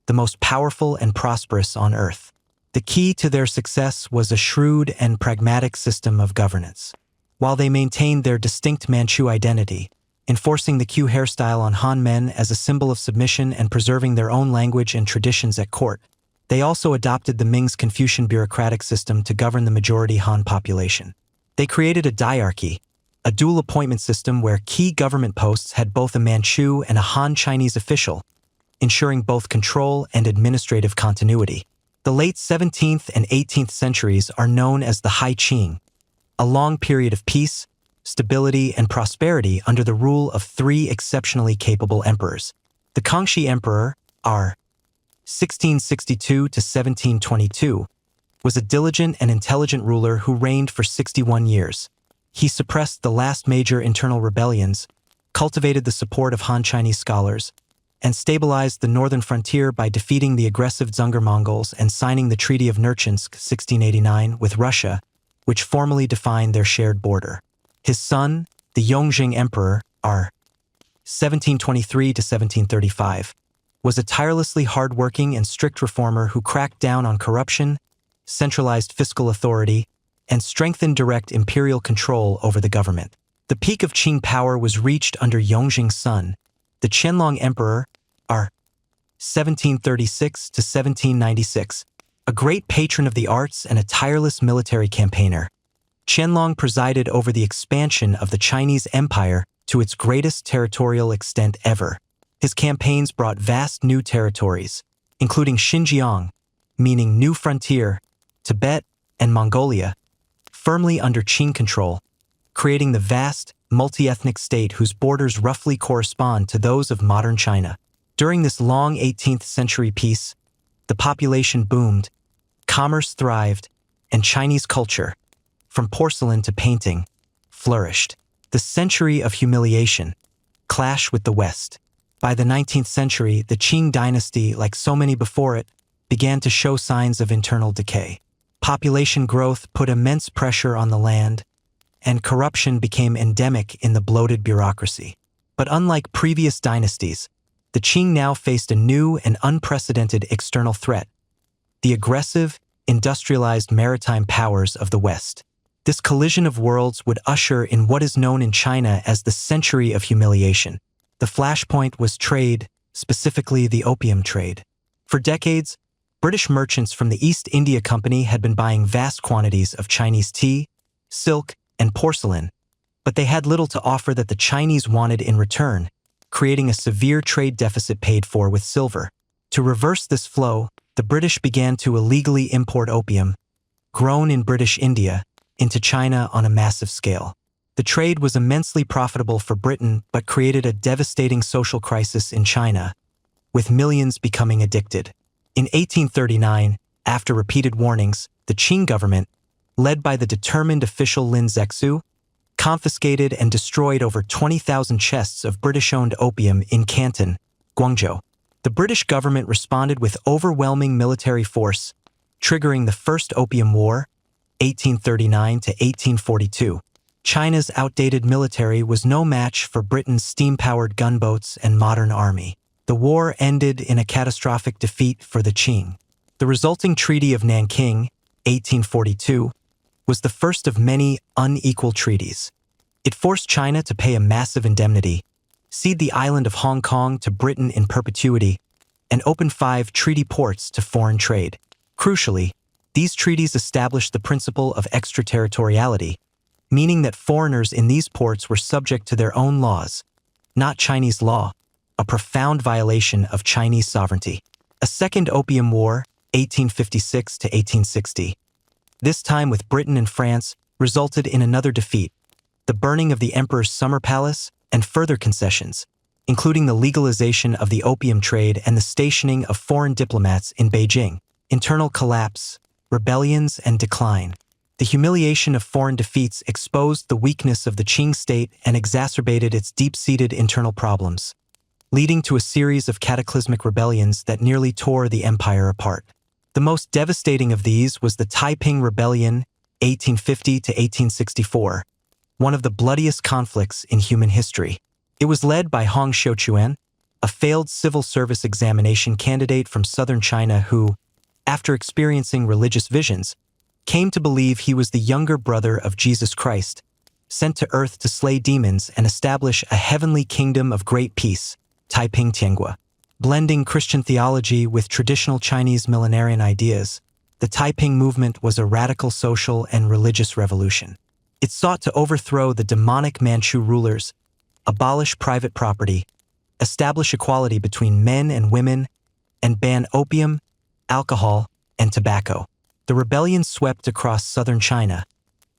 the most powerful and prosperous on earth. The key to their success was a shrewd and pragmatic system of governance. While they maintained their distinct Manchu identity, enforcing the Q hairstyle on Han men as a symbol of submission and preserving their own language and traditions at court, they also adopted the Ming's Confucian bureaucratic system to govern the majority Han population. They created a diarchy, a dual appointment system where key government posts had both a Manchu and a Han Chinese official, ensuring both control and administrative continuity. The late 17th and 18th centuries are known as the Hai Qing, a long period of peace, stability, and prosperity under the rule of 3 exceptionally capable emperors. The Kangxi Emperor, R. 1662 to 1722, was a diligent and intelligent ruler who reigned for 61 years. He suppressed the last major internal rebellions, cultivated the support of Han Chinese scholars, and stabilized the northern frontier by defeating the aggressive Dzungar Mongols and signing the Treaty of Nerchinsk 1689 with Russia, which formally defined their shared border. His son, the Yongjing Emperor, R. 1723 to 1735, was a tirelessly hard-working and strict reformer who cracked down on corruption, centralized fiscal authority, and strengthened direct imperial control over the government. The peak of Qing power was reached under Yongjing's son, the Qianlong Emperor, R. 1736 to 1796, a great patron of the arts and a tireless military campaigner. Qianlong presided over the expansion of the Chinese Empire to its greatest territorial extent ever. His campaigns brought vast new territories, including Xinjiang, meaning New Frontier, Tibet, and Mongolia, firmly under Qing control, creating the vast, multi-ethnic state whose borders roughly correspond to those of modern China. During this long 18th century peace, the population boomed, commerce thrived, and Chinese culture, from porcelain to painting, flourished. The Century of Humiliation, Clash with the West. By the 19th century, the Qing dynasty, like so many before it, began to show signs of internal decay. Population growth put immense pressure on the land, and corruption became endemic in the bloated bureaucracy. But unlike previous dynasties, the Qing now faced a new and unprecedented external threat: the aggressive, industrialized maritime powers of the West. This collision of worlds would usher in what is known in China as the Century of Humiliation. The flashpoint was trade, specifically the opium trade. For decades, British merchants from the East India Company had been buying vast quantities of Chinese tea, silk, and porcelain, but they had little to offer that the Chinese wanted in return, creating a severe trade deficit paid for with silver. To reverse this flow, the British began to illegally import opium, grown in British India, into China on a massive scale. The trade was immensely profitable for Britain but created a devastating social crisis in China, with millions becoming addicted. In 1839, after repeated warnings, the Qing government, led by the determined official Lin Zexu, confiscated and destroyed over 20,000 chests of British-owned opium in Canton, Guangzhou. The British government responded with overwhelming military force, triggering the First Opium War, 1839 to 1842. China's outdated military was no match for Britain's steam-powered gunboats and modern army. The war ended in a catastrophic defeat for the Qing. The resulting Treaty of Nanking, 1842, was the first of many unequal treaties. It forced China to pay a massive indemnity, cede the island of Hong Kong to Britain in perpetuity, and open 5 treaty ports to foreign trade. Crucially, these treaties established the principle of extraterritoriality, meaning that foreigners in these ports were subject to their own laws, not Chinese law, a profound violation of Chinese sovereignty. A second Opium War, 1856 to 1860, this time with Britain and France, resulted in another defeat: the burning of the Emperor's summer palace and further concessions, including the legalization of the opium trade and the stationing of foreign diplomats in Beijing. Internal collapse, rebellions, and decline. The humiliation of foreign defeats exposed the weakness of the Qing state and exacerbated its deep-seated internal problems, leading to a series of cataclysmic rebellions that nearly tore the empire apart. The most devastating of these was the Taiping Rebellion, 1850 to 1864, one of the bloodiest conflicts in human history. It was led by Hong Xiuquan, a failed civil service examination candidate from southern China who, after experiencing religious visions, came to believe he was the younger brother of Jesus Christ, sent to earth to slay demons and establish a heavenly kingdom of great peace, Taiping Tiangue. Blending Christian theology with traditional Chinese millenarian ideas, the Taiping movement was a radical social and religious revolution. It sought to overthrow the demonic Manchu rulers, abolish private property, establish equality between men and women, and ban opium, alcohol, and tobacco. The rebellion swept across southern China,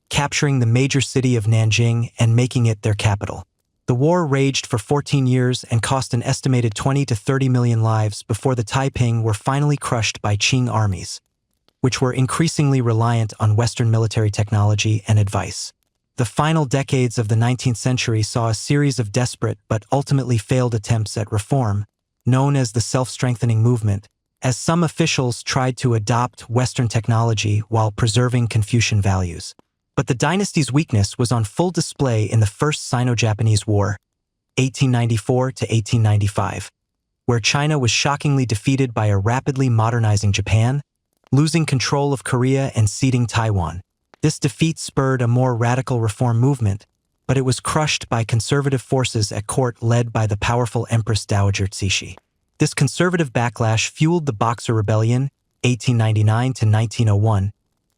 capturing the major city of Nanjing and making it their capital. The war raged for 14 years and cost an estimated 20 to 30 million lives before the Taiping were finally crushed by Qing armies, which were increasingly reliant on Western military technology and advice. The final decades of the 19th century saw a series of desperate but ultimately failed attempts at reform, known as the self-strengthening movement, as some officials tried to adopt Western technology while preserving Confucian values. But the dynasty's weakness was on full display in the First Sino-Japanese War, 1894 to 1895, where China was shockingly defeated by a rapidly modernizing Japan, losing control of Korea and ceding Taiwan. This defeat spurred a more radical reform movement, but it was crushed by conservative forces at court led by the powerful Empress Dowager Cixi. This conservative backlash fueled the Boxer Rebellion, 1899 to 1901,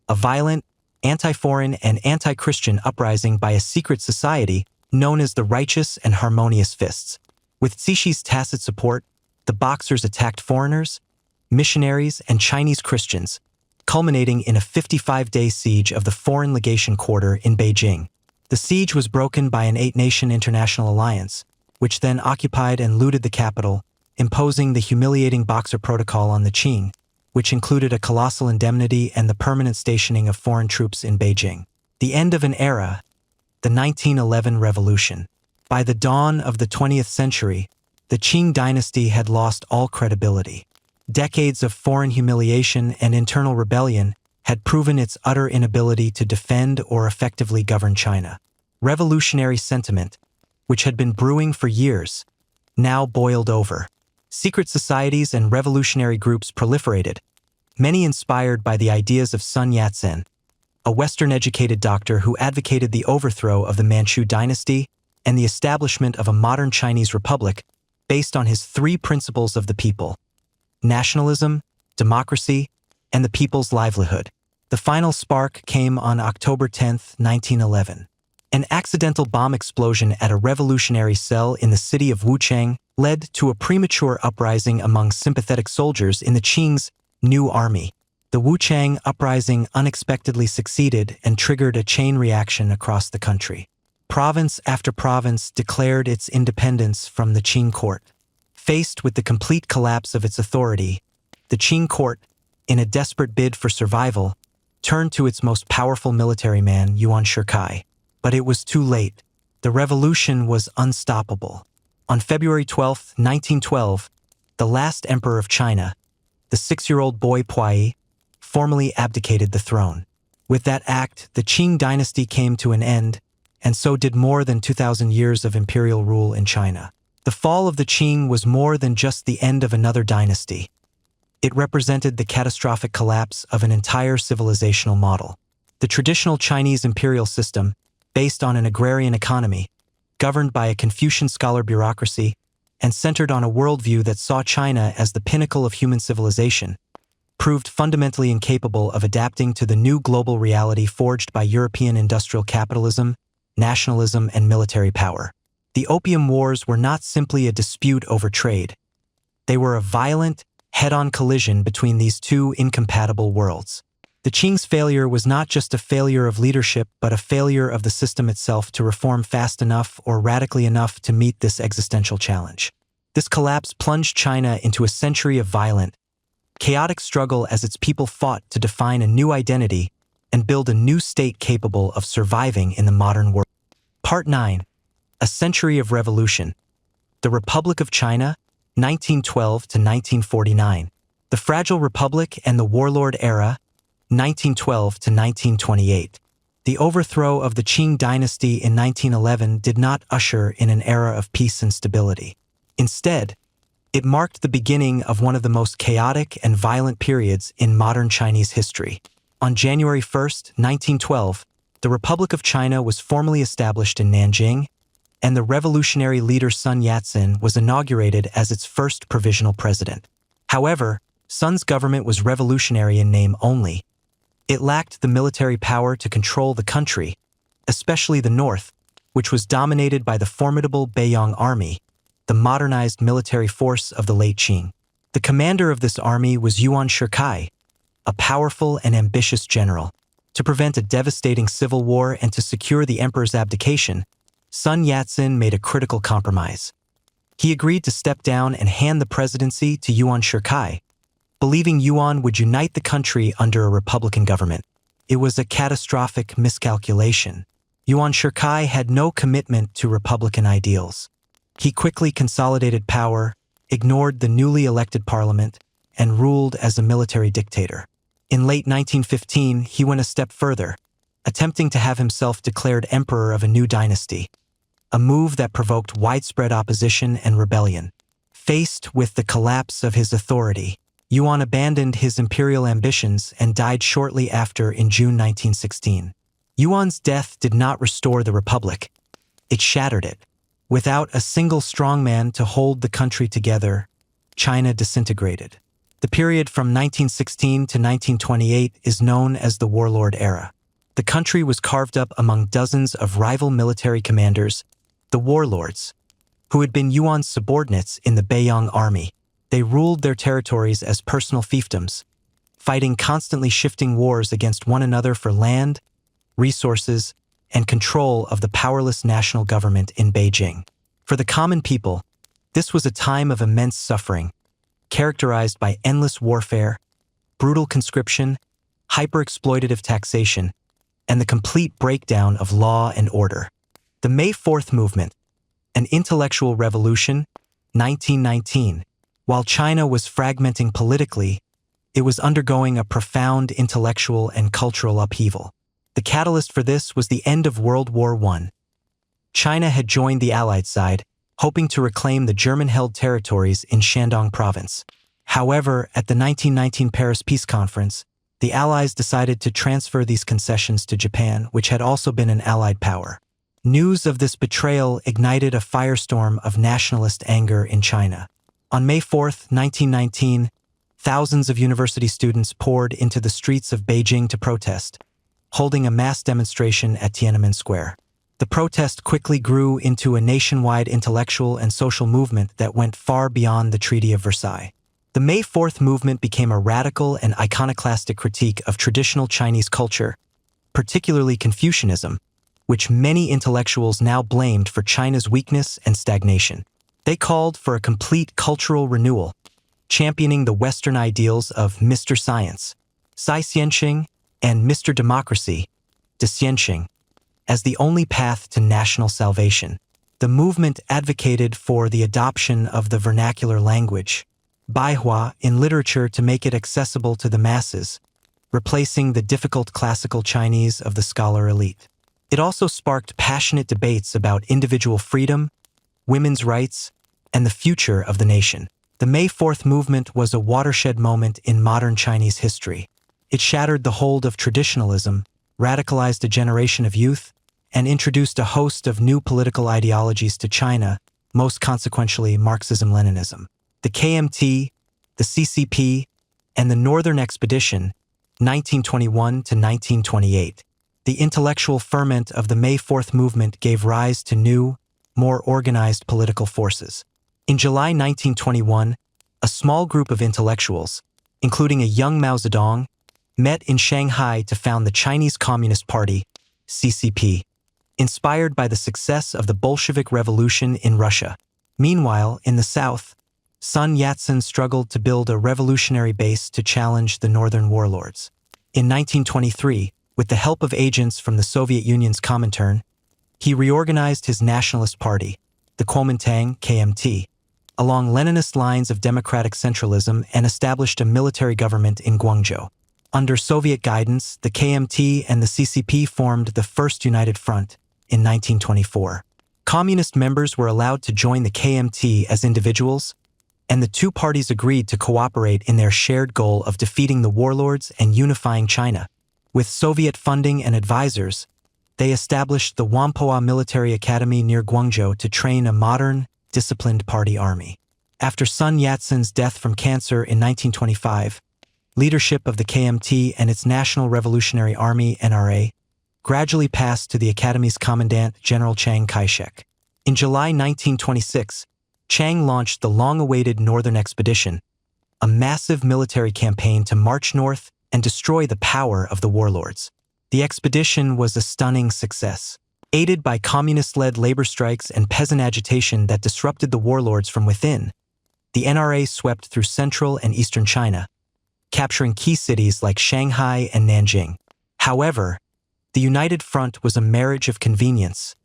a violent, anti-foreign and anti-Christian uprising by a secret society known as the Righteous and Harmonious Fists. With Cixi's tacit support, the Boxers attacked foreigners, missionaries, and Chinese Christians, culminating in a 55-day siege of the Foreign Legation Quarter in Beijing. The siege was broken by an 8-nation international alliance, which then occupied and looted the capital, imposing the humiliating Boxer Protocol on the Qing, which included a colossal indemnity and the permanent stationing of foreign troops in Beijing. The end of an era, the 1911 Revolution. By the dawn of the 20th century, the Qing dynasty had lost all credibility. Decades of foreign humiliation and internal rebellion had proven its utter inability to defend or effectively govern China. Revolutionary sentiment, which had been brewing for years, now boiled over. Secret societies and revolutionary groups proliferated, many inspired by the ideas of Sun Yat-sen, a Western-educated doctor who advocated the overthrow of the Manchu dynasty and the establishment of a modern Chinese republic based on his three principles of the people: nationalism, democracy, and the people's livelihood. The final spark came on October 10, 1911. An accidental bomb explosion at a revolutionary cell in the city of Wuchang led to a premature uprising among sympathetic soldiers in the Qing's new army. The Wuchang uprising unexpectedly succeeded and triggered a chain reaction across the country. Province after province declared its independence from the Qing court. Faced with the complete collapse of its authority, the Qing court, in a desperate bid for survival, turned to its most powerful military man, Yuan Shikai. But it was too late. The revolution was unstoppable. On February 12, 1912, the last emperor of China, the 6-year-old boy Puyi, formally abdicated the throne. With that act, the Qing dynasty came to an end, and so did more than 2,000 years of imperial rule in China. The fall of the Qing was more than just the end of another dynasty. It represented the catastrophic collapse of an entire civilizational model. The traditional Chinese imperial system, based on an agrarian economy, governed by a Confucian scholar bureaucracy, and centered on a worldview that saw China as the pinnacle of human civilization, proved fundamentally incapable of adapting to the new global reality forged by European industrial capitalism, nationalism, and military power. The Opium Wars were not simply a dispute over trade. They were a violent, head-on collision between these two incompatible worlds. The Qing's failure was not just a failure of leadership, but a failure of the system itself to reform fast enough or radically enough to meet this existential challenge. This collapse plunged China into a century of violent, chaotic struggle as its people fought to define a new identity and build a new state capable of surviving in the modern world. Part 9. A Century of Revolution. The Republic of China, 1912 to 1949. The Fragile Republic and the Warlord Era, 1912 to 1928. The overthrow of the Qing dynasty in 1911 did not usher in an era of peace and stability. Instead, it marked the beginning of one of the most chaotic and violent periods in modern Chinese history. On January 1, 1912, the Republic of China was formally established in Nanjing, and the revolutionary leader Sun Yat-sen was inaugurated as its first provisional president. However, Sun's government was revolutionary in name only. It lacked the military power to control the country, especially the north, which was dominated by the formidable Beiyang army, the modernized military force of the late Qing. The commander of this army was Yuan Shikai, a powerful and ambitious general. To prevent a devastating civil war and to secure the emperor's abdication, Sun Yat-sen made a critical compromise. He agreed to step down and hand the presidency to Yuan Shikai, believing Yuan would unite the country under a republican government. It was a catastrophic miscalculation. Yuan Shikai had no commitment to republican ideals. He quickly consolidated power, ignored the newly elected parliament, and ruled as a military dictator. In late 1915, he went a step further, attempting to have himself declared emperor of a new dynasty, a move that provoked widespread opposition and rebellion. Faced with the collapse of his authority, Yuan abandoned his imperial ambitions and died shortly after in June 1916. Yuan's death did not restore the republic. It shattered it. Without a single strongman to hold the country together, China disintegrated. The period from 1916 to 1928 is known as the Warlord Era. The country was carved up among dozens of rival military commanders, the warlords, who had been Yuan's subordinates in the Beiyang army. They ruled their territories as personal fiefdoms, fighting constantly shifting wars against one another for land, resources, and control of the powerless national government in Beijing. For the common people, this was a time of immense suffering, characterized by endless warfare, brutal conscription, hyper-exploitative taxation, and the complete breakdown of law and order. The May 4th movement, an intellectual revolution, 1919. While China was fragmenting politically, it was undergoing a profound intellectual and cultural upheaval. The catalyst for this was the end of World War I. China had joined the Allied side, hoping to reclaim the German-held territories in Shandong province. However, at the 1919 Paris Peace Conference, the Allies decided to transfer these concessions to Japan, which had also been an Allied power. News of this betrayal ignited a firestorm of nationalist anger in China. On May 4, 1919, thousands of university students poured into the streets of Beijing to protest, holding a mass demonstration at Tiananmen Square. The protest quickly grew into a nationwide intellectual and social movement that went far beyond the Treaty of Versailles. The May 4th movement became a radical and iconoclastic critique of traditional Chinese culture, particularly Confucianism, which many intellectuals now blamed for China's weakness and stagnation. They called for a complete cultural renewal, championing the Western ideals of Mr. Science, Sai Xianqing, and Mr. Democracy, De Xianqing, as the only path to national salvation. The movement advocated for the adoption of the vernacular language, Baihua, in literature to make it accessible to the masses, replacing the difficult classical Chinese of the scholar elite. It also sparked passionate debates about individual freedom, women's rights, and the future of the nation. The May 4th movement was a watershed moment in modern Chinese history. It shattered the hold of traditionalism, radicalized a generation of youth, and introduced a host of new political ideologies to China, most consequentially Marxism-Leninism. The KMT, the CCP, and the Northern Expedition, 1921 to 1928. The intellectual ferment of the May 4th movement gave rise to new, more organized political forces. In July 1921, a small group of intellectuals, including a young Mao Zedong, met in Shanghai to found the Chinese Communist Party, CCP, inspired by the success of the Bolshevik Revolution in Russia. Meanwhile, in the South, Sun Yat-sen struggled to build a revolutionary base to challenge the northern warlords. In 1923, with the help of agents from the Soviet Union's Comintern, he reorganized his nationalist party, the Kuomintang KMT, along Leninist lines of democratic centralism and established a military government in Guangzhou. Under Soviet guidance, the KMT and the CCP formed the First United Front in 1924. Communist members were allowed to join the KMT as individuals, and the two parties agreed to cooperate in their shared goal of defeating the warlords and unifying China. With Soviet funding and advisors, they established the Whampoa Military Academy near Guangzhou to train a modern, disciplined party army. After Sun Yat-sen's death from cancer in 1925, leadership of the KMT and its National Revolutionary Army (NRA) gradually passed to the Academy's commandant, General Chiang Kai-shek. In July 1926, Chiang launched the long-awaited Northern Expedition, a massive military campaign to march north and destroy the power of the warlords. The expedition was a stunning success. Aided by communist-led labor strikes and peasant agitation that disrupted the warlords from within, the NRA swept through central and eastern China, capturing key cities like Shanghai and Nanjing. However, the United Front was a marriage of convenience,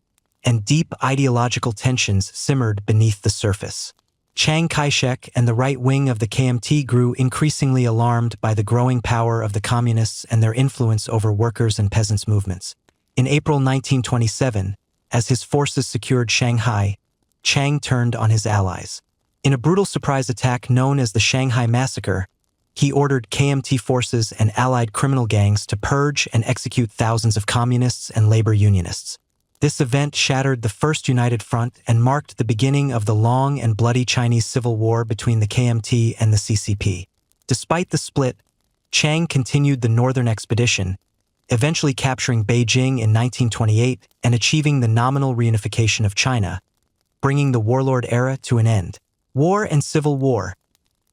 and deep ideological tensions simmered beneath the surface. Chiang Kai-shek and the right wing of the KMT grew increasingly alarmed by the growing power of the communists and their influence over workers' and peasants' movements. In April 1927, as his forces secured Shanghai, Chiang turned on his allies. In a brutal surprise attack known as the Shanghai Massacre, he ordered KMT forces and allied criminal gangs to purge and execute thousands of communists and labor unionists. This event shattered the First United Front and marked the beginning of the long and bloody Chinese Civil War between the KMT and the CCP. Despite the split, Chiang continued the Northern Expedition, eventually capturing Beijing in 1928 and achieving the nominal reunification of China, bringing the warlord era to an end. War and Civil War.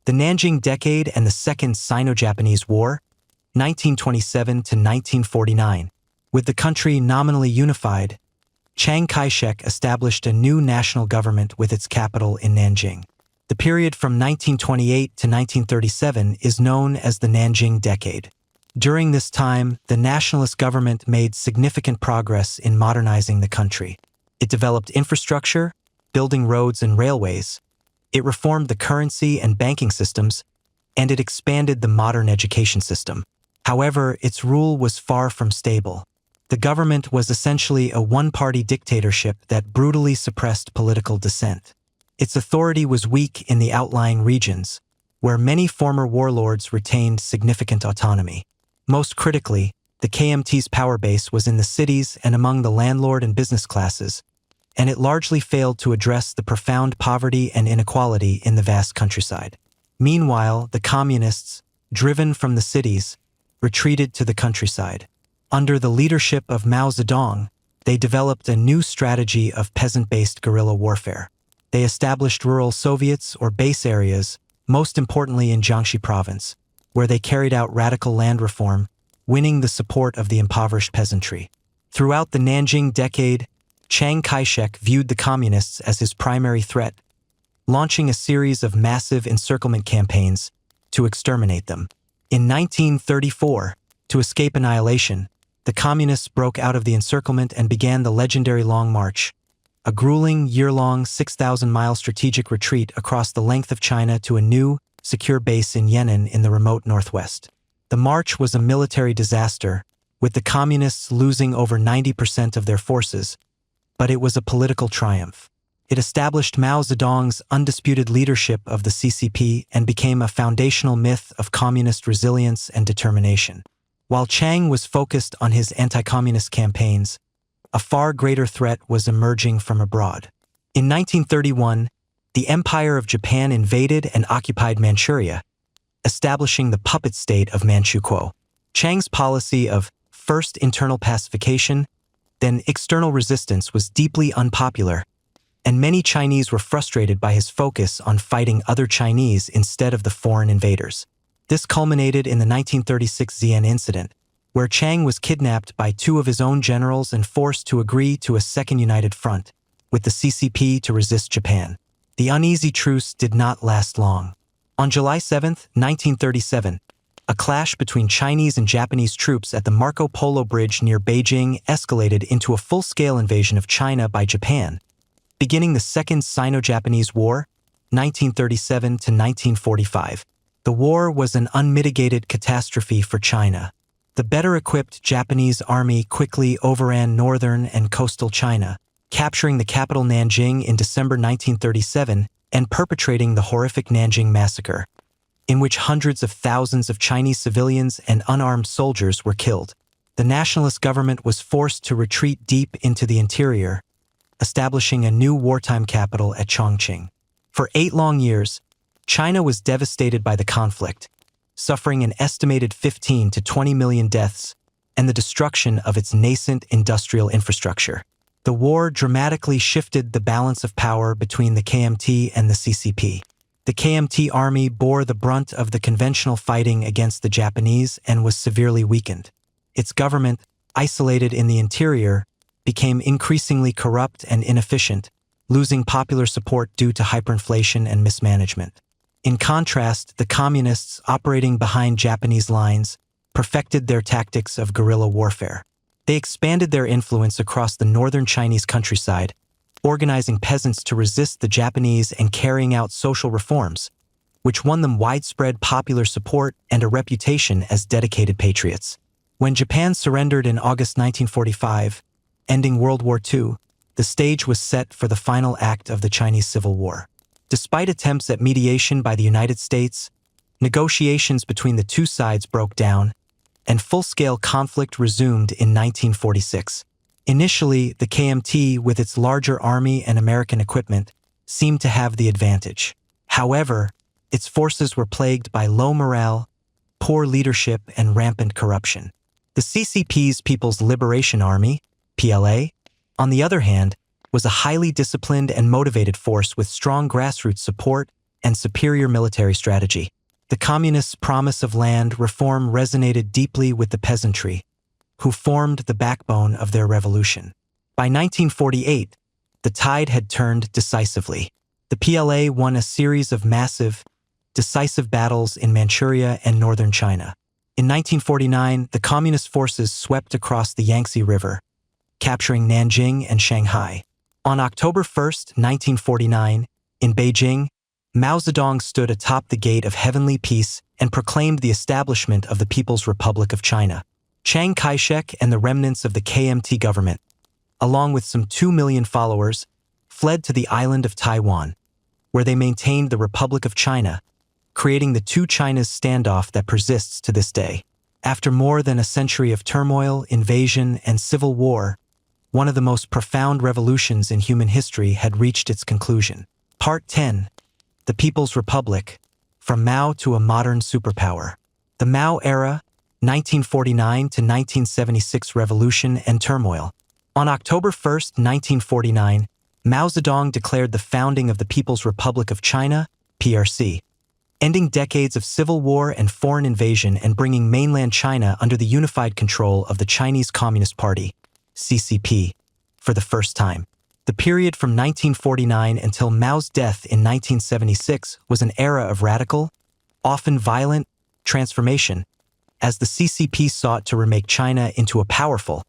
The Nanjing Decade and the Second Sino-Japanese War, 1927 to 1949. With the country nominally unified, Chiang Kai-shek established a new national government with its capital in Nanjing. The period from 1928 to 1937 is known as the Nanjing Decade. During this time, the nationalist government made significant progress in modernizing the country. It developed infrastructure, building roads and railways. It reformed the currency and banking systems, and it expanded the modern education system. However, its rule was far from stable. The government was essentially a one-party dictatorship that brutally suppressed political dissent. Its authority was weak in the outlying regions, where many former warlords retained significant autonomy. Most critically, the KMT's power base was in the cities and among the landlord and business classes, and it largely failed to address the profound poverty and inequality in the vast countryside. Meanwhile, the communists, driven from the cities, retreated to the countryside. Under the leadership of Mao Zedong, they developed a new strategy of peasant-based guerrilla warfare. They established rural Soviets or base areas, most importantly in Jiangxi province, where they carried out radical land reform, winning the support of the impoverished peasantry. Throughout the Nanjing Decade, Chiang Kai-shek viewed the communists as his primary threat, launching a series of massive encirclement campaigns to exterminate them. In 1934, to escape annihilation, the communists broke out of the encirclement and began the legendary Long March, a grueling, year-long 6,000-mile strategic retreat across the length of China to a new, secure base in Yan'an in the remote northwest. The march was a military disaster, with the communists losing over 90% of their forces, but it was a political triumph. It established Mao Zedong's undisputed leadership of the CCP and became a foundational myth of communist resilience and determination. While Chiang was focused on his anti-communist campaigns, a far greater threat was emerging from abroad. In 1931, the Empire of Japan invaded and occupied Manchuria, establishing the puppet state of Manchukuo. Chiang's policy of first internal pacification, then external resistance was deeply unpopular, and many Chinese were frustrated by his focus on fighting other Chinese instead of the foreign invaders. This culminated in the 1936 Xi'an incident, where Chiang was kidnapped by two of his own generals and forced to agree to a second united front, with the CCP to resist Japan. The uneasy truce did not last long. On July 7, 1937, a clash between Chinese and Japanese troops at the Marco Polo Bridge near Beijing escalated into a full-scale invasion of China by Japan, beginning the Second Sino-Japanese War, 1937 to 1945. The war was an unmitigated catastrophe for China. The better-equipped Japanese army quickly overran northern and coastal China, capturing the capital Nanjing in December 1937 and perpetrating the horrific Nanjing Massacre, in which hundreds of thousands of Chinese civilians and unarmed soldiers were killed. The nationalist government was forced to retreat deep into the interior, establishing a new wartime capital at Chongqing. For 8 long years, China was devastated by the conflict, suffering an estimated 15 to 20 million deaths and the destruction of its nascent industrial infrastructure. The war dramatically shifted the balance of power between the KMT and the CCP. The KMT army bore the brunt of the conventional fighting against the Japanese and was severely weakened. Its government, isolated in the interior, became increasingly corrupt and inefficient, losing popular support due to hyperinflation and mismanagement. In contrast, the communists operating behind Japanese lines perfected their tactics of guerrilla warfare. They expanded their influence across the northern Chinese countryside, organizing peasants to resist the Japanese and carrying out social reforms, which won them widespread popular support and a reputation as dedicated patriots. When Japan surrendered in August 1945, ending World War II, the stage was set for the final act of the Chinese Civil War. Despite attempts at mediation by the United States, negotiations between the two sides broke down, and full-scale conflict resumed in 1946. Initially, the KMT, with its larger army and American equipment, seemed to have the advantage. However, its forces were plagued by low morale, poor leadership, and rampant corruption. The CCP's People's Liberation Army, PLA, on the other hand, was a highly disciplined and motivated force with strong grassroots support and superior military strategy. The communists' promise of land reform resonated deeply with the peasantry, who formed the backbone of their revolution. By 1948, the tide had turned decisively. The PLA won a series of massive, decisive battles in Manchuria and northern China. In 1949, the Communist forces swept across the Yangtze River, capturing Nanjing and Shanghai. On October 1, 1949, in Beijing, Mao Zedong stood atop the Gate of Heavenly Peace and proclaimed the establishment of the People's Republic of China. Chiang Kai-shek and the remnants of the KMT government, along with some 2 million followers, fled to the island of Taiwan, where they maintained the Republic of China, creating the two Chinas standoff that persists to this day. After more than a century of turmoil, invasion, and civil war, one of the most profound revolutions in human history had reached its conclusion. Part 10. The People's Republic, from Mao to a Modern Superpower. The Mao Era, 1949 to 1976 Revolution and Turmoil. On October 1, 1949, Mao Zedong declared the founding of the People's Republic of China, PRC, ending decades of civil war and foreign invasion and bringing mainland China under the unified control of the Chinese Communist Party, CCP, for the first time. The period from 1949 until Mao's death in 1976 was an era of radical, often violent, transformation, as the CCP sought to remake China into a powerful,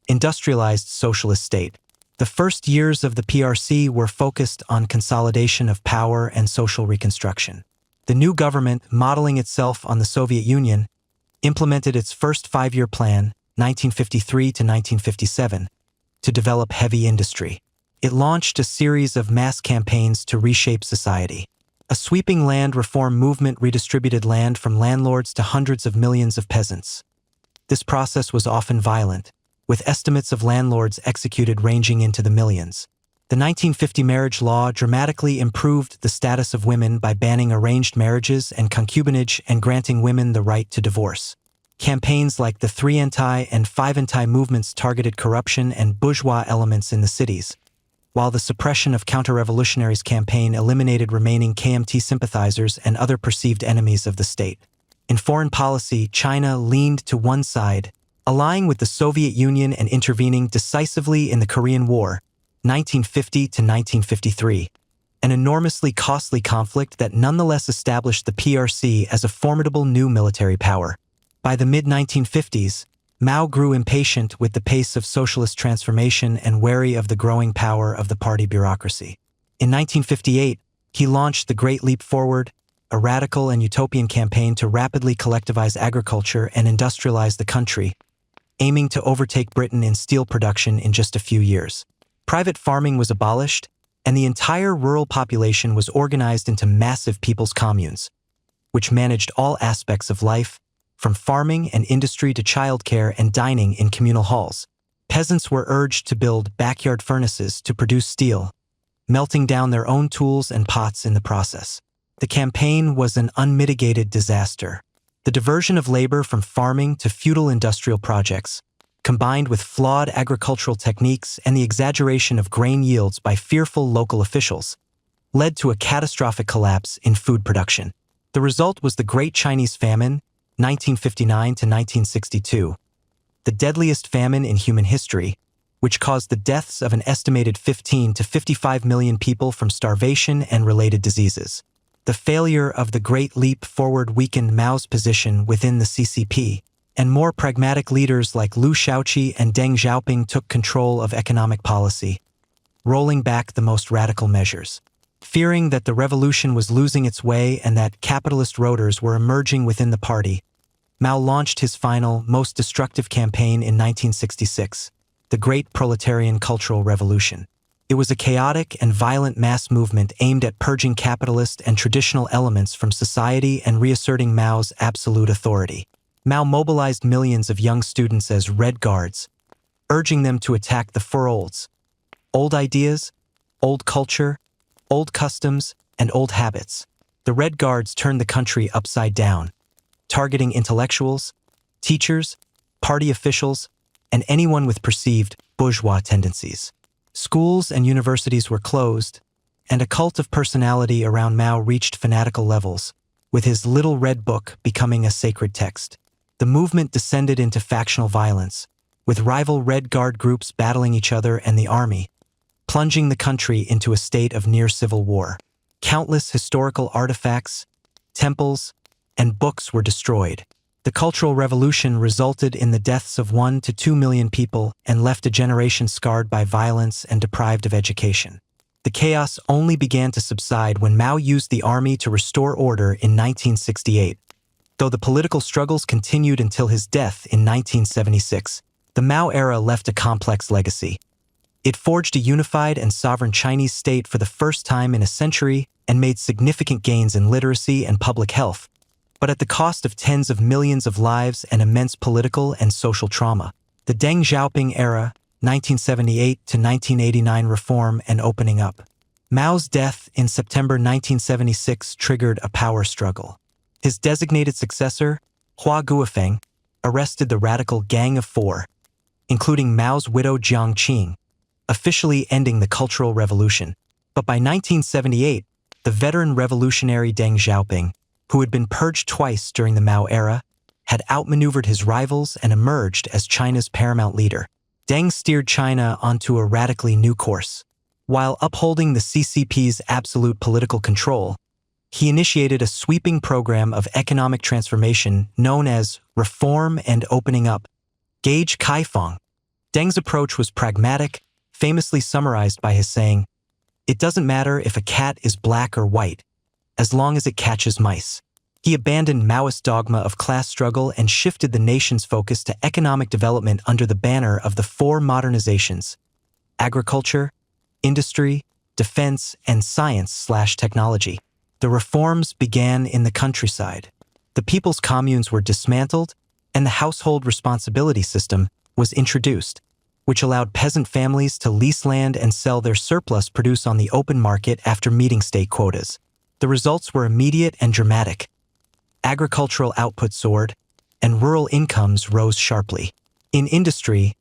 industrialized socialist state. The first years of the PRC were focused on consolidation of power and social reconstruction. The new government, modeling itself on the Soviet Union, implemented its first five-year plan, 1953 to 1957, to develop heavy industry. It launched a series of mass campaigns to reshape society. A sweeping land reform movement redistributed land from landlords to hundreds of millions of peasants. This process was often violent, with estimates of landlords executed ranging into the millions. The 1950 marriage law dramatically improved the status of women by banning arranged marriages and concubinage and granting women the right to divorce. Campaigns like the 3 Anti and 5 Anti movements targeted corruption and bourgeois elements in the cities, while the suppression of counter-revolutionaries campaign eliminated remaining KMT sympathizers and other perceived enemies of the state. In foreign policy, China leaned to one side, allying with the Soviet Union and intervening decisively in the Korean War, 1950 to 1953, an enormously costly conflict that nonetheless established the PRC as a formidable new military power. By the mid-1950s, Mao grew impatient with the pace of socialist transformation and wary of the growing power of the party bureaucracy. In 1958, he launched the Great Leap Forward, a radical and utopian campaign to rapidly collectivize agriculture and industrialize the country, aiming to overtake Britain in steel production in just a few years. Private farming was abolished, and the entire rural population was organized into massive people's communes, which managed all aspects of life, from farming and industry to childcare and dining in communal halls. Peasants were urged to build backyard furnaces to produce steel, melting down their own tools and pots in the process. The campaign was an unmitigated disaster. The diversion of labor from farming to feudal industrial projects, combined with flawed agricultural techniques and the exaggeration of grain yields by fearful local officials, led to a catastrophic collapse in food production. The result was the Great Chinese Famine, 1959 to 1962, the deadliest famine in human history, which caused the deaths of an estimated 15 to 55 million people from starvation and related diseases. The failure of the Great Leap Forward weakened Mao's position within the CCP, and more pragmatic leaders like Liu Shaoqi and Deng Xiaoping took control of economic policy, rolling back the most radical measures. Fearing that the revolution was losing its way and that capitalist roaders were emerging within the party, Mao launched his final, most destructive campaign in 1966, the Great Proletarian Cultural Revolution. It was a chaotic and violent mass movement aimed at purging capitalist and traditional elements from society and reasserting Mao's absolute authority. Mao mobilized millions of young students as Red Guards, urging them to attack the four olds: old ideas, old culture, old customs, and old habits. The Red Guards turned the country upside down, targeting intellectuals, teachers, party officials, and anyone with perceived bourgeois tendencies. Schools and universities were closed, and a cult of personality around Mao reached fanatical levels, with his Little Red Book becoming a sacred text. The movement descended into factional violence, with rival Red Guard groups battling each other and the army, plunging the country into a state of near-civil war. Countless historical artifacts, temples, and books were destroyed, The Cultural Revolution resulted in the deaths of 1 to 2 million people and left a generation scarred by violence and deprived of education. The chaos only began to subside when Mao used the army to restore order in 1968. Though the political struggles continued until his death in 1976, the Mao era left a complex legacy. It forged a unified and sovereign Chinese state for the first time in a century and made significant gains in literacy and public health, but at the cost of tens of millions of lives and immense political and social trauma. The Deng Xiaoping era, 1978 to 1989 reform and opening up. Mao's death in September 1976 triggered a power struggle. His designated successor, Hua Guofeng, arrested the radical Gang of Four, including Mao's widow Jiang Qing, officially ending the Cultural Revolution. But by 1978, the veteran revolutionary Deng Xiaoping, who had been purged twice during the Mao era, had outmaneuvered his rivals and emerged as China's paramount leader. Deng steered China onto a radically new course. While upholding the CCP's absolute political control, he initiated a sweeping program of economic transformation known as Reform and Opening Up, Gage Kaifang. Deng's approach was pragmatic, famously summarized by his saying, "It doesn't matter if a cat is black or white, as long as it catches mice." He abandoned Maoist dogma of class struggle and shifted the nation's focus to economic development under the banner of the four modernizations: agriculture, industry, defense, and science/technology. The reforms began in the countryside. The people's communes were dismantled, and the household responsibility system was introduced, which allowed peasant families to lease land and sell their surplus produce on the open market after meeting state quotas. The results were immediate and dramatic. Agricultural output soared, and rural incomes rose sharply. In industry,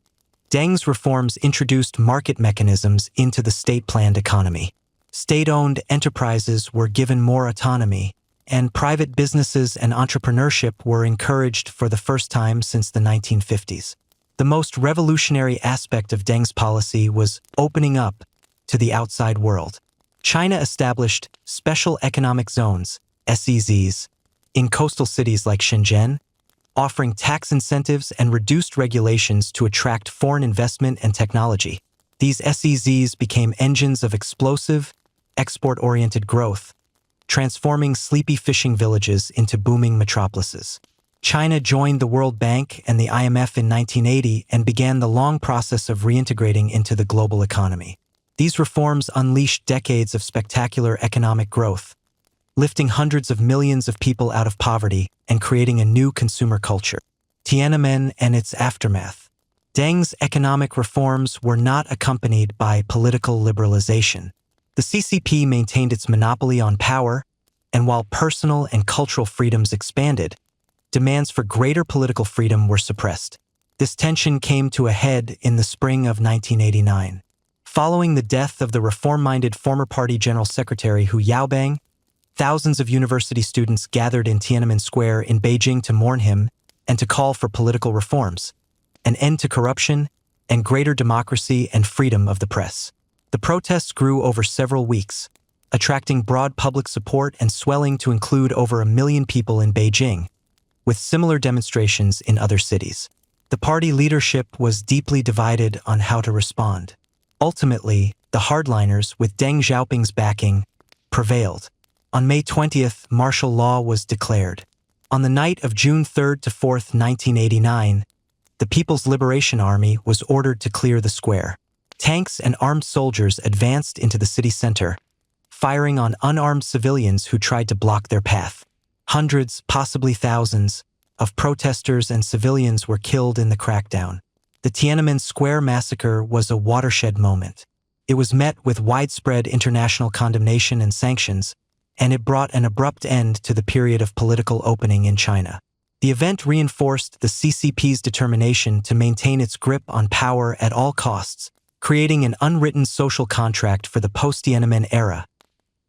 Deng's reforms introduced market mechanisms into the state-planned economy. State-owned enterprises were given more autonomy, and private businesses and entrepreneurship were encouraged for the first time since the 1950s. The most revolutionary aspect of Deng's policy was opening up to the outside world. China established special economic zones, SEZs, in coastal cities like Shenzhen, offering tax incentives and reduced regulations to attract foreign investment and technology. These SEZs became engines of explosive, export-oriented growth, transforming sleepy fishing villages into booming metropolises. China joined the World Bank and the IMF in 1980 and began the long process of reintegrating into the global economy. These reforms unleashed decades of spectacular economic growth, lifting hundreds of millions of people out of poverty and creating a new consumer culture. Tiananmen and its aftermath. Deng's economic reforms were not accompanied by political liberalization. The CCP maintained its monopoly on power, and while personal and cultural freedoms expanded, demands for greater political freedom were suppressed. This tension came to a head in the spring of 1989. Following the death of the reform-minded former party general secretary Hu Yaobang, thousands of university students gathered in Tiananmen Square in Beijing to mourn him and to call for political reforms, an end to corruption, and greater democracy and freedom of the press. The protests grew over several weeks, attracting broad public support and swelling to include over 1 million people in Beijing, with similar demonstrations in other cities. The party leadership was deeply divided on how to respond. Ultimately, the hardliners, with Deng Xiaoping's backing, prevailed. On May 20th, martial law was declared. On the night of June 3rd to 4th, 1989, the People's Liberation Army was ordered to clear the square. Tanks and armed soldiers advanced into the city center, firing on unarmed civilians who tried to block their path. Hundreds, possibly thousands, of protesters and civilians were killed in the crackdown. The Tiananmen Square massacre was a watershed moment. It was met with widespread international condemnation and sanctions, and it brought an abrupt end to the period of political opening in China. The event reinforced the CCP's determination to maintain its grip on power at all costs, creating an unwritten social contract for the post-Tiananmen era.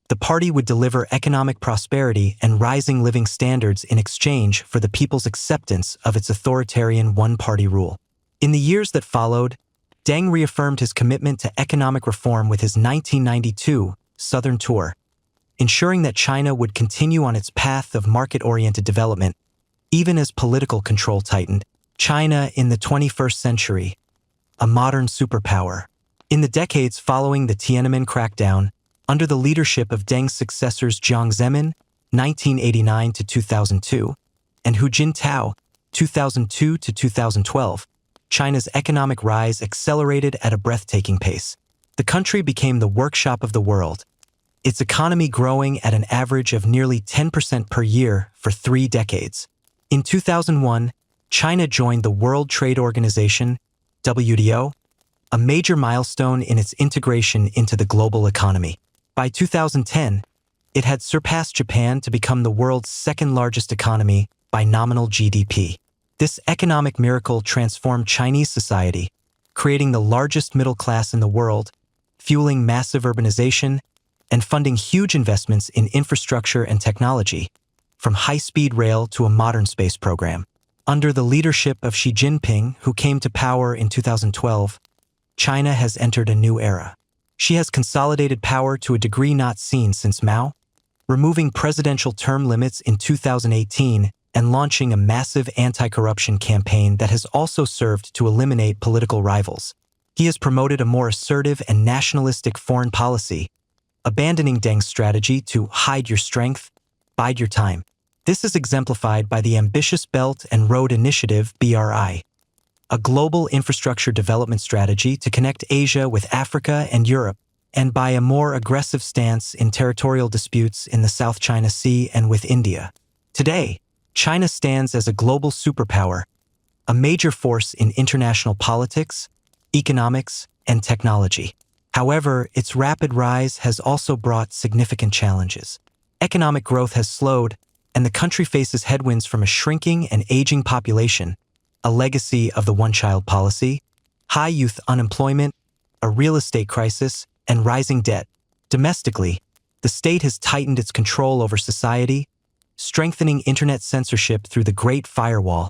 The party would deliver economic prosperity and rising living standards in exchange for the people's acceptance of its authoritarian one-party rule. In the years that followed, Deng reaffirmed his commitment to economic reform with his 1992 Southern Tour, ensuring that China would continue on its path of market-oriented development Even as political control tightened, China in the 21st century, a modern superpower. In the decades following the Tiananmen crackdown, under the leadership of Deng's successors Jiang Zemin, 1989 to 2002, and Hu Jintao, 2002 to 2012, China's economic rise accelerated at a breathtaking pace. The country became the workshop of the world, its economy growing at an average of nearly 10% per year for 3 decades. In 2001, China joined the World Trade Organization, WTO, a major milestone in its integration into the global economy. By 2010, it had surpassed Japan to become the world's second-largest economy by nominal GDP. This economic miracle transformed Chinese society, creating the largest middle class in the world, fueling massive urbanization, and funding huge investments in infrastructure and technology, from high-speed rail to a modern space program. Under the leadership of Xi Jinping, who came to power in 2012, China has entered a new era. She has consolidated power to a degree not seen since Mao, removing presidential term limits in 2018 and launching a massive anti-corruption campaign that has also served to eliminate political rivals. He has promoted a more assertive and nationalistic foreign policy, abandoning Deng's strategy to hide your strength, bide your time. This is exemplified by the ambitious Belt and Road Initiative (BRI), a global infrastructure development strategy to connect Asia with Africa and Europe, and by a more aggressive stance in territorial disputes in the South China Sea and with India. Today, China stands as a global superpower, a major force in international politics, economics, and technology. However, its rapid rise has also brought significant challenges. Economic growth has slowed, and the country faces headwinds from a shrinking and aging population, a legacy of the one-child policy, high youth unemployment, a real estate crisis, and rising debt. Domestically, the state has tightened its control over society, strengthening internet censorship through the Great Firewall,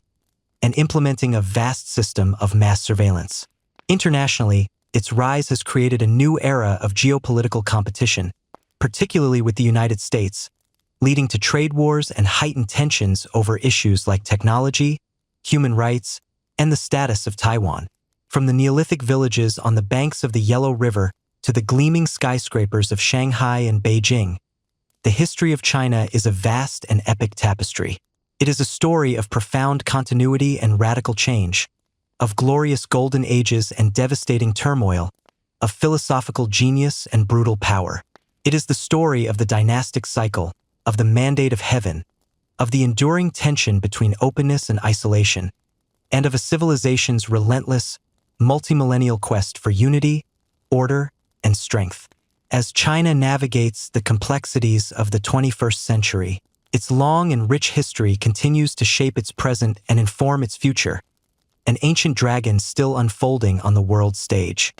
and implementing a vast system of mass surveillance. Internationally, its rise has created a new era of geopolitical competition, particularly with the United States, leading to trade wars and heightened tensions over issues like technology, human rights, and the status of Taiwan. From the Neolithic villages on the banks of the Yellow River to the gleaming skyscrapers of Shanghai and Beijing, the history of China is a vast and epic tapestry. It is a story of profound continuity and radical change, of glorious golden ages and devastating turmoil, of philosophical genius and brutal power. It is the story of the dynastic cycle, of the mandate of heaven, of the enduring tension between openness and isolation, and of a civilization's relentless, multimillennial quest for unity, order, and strength. As China navigates the complexities of the 21st century, its long and rich history continues to shape its present and inform its future, an ancient dragon still unfolding on the world stage.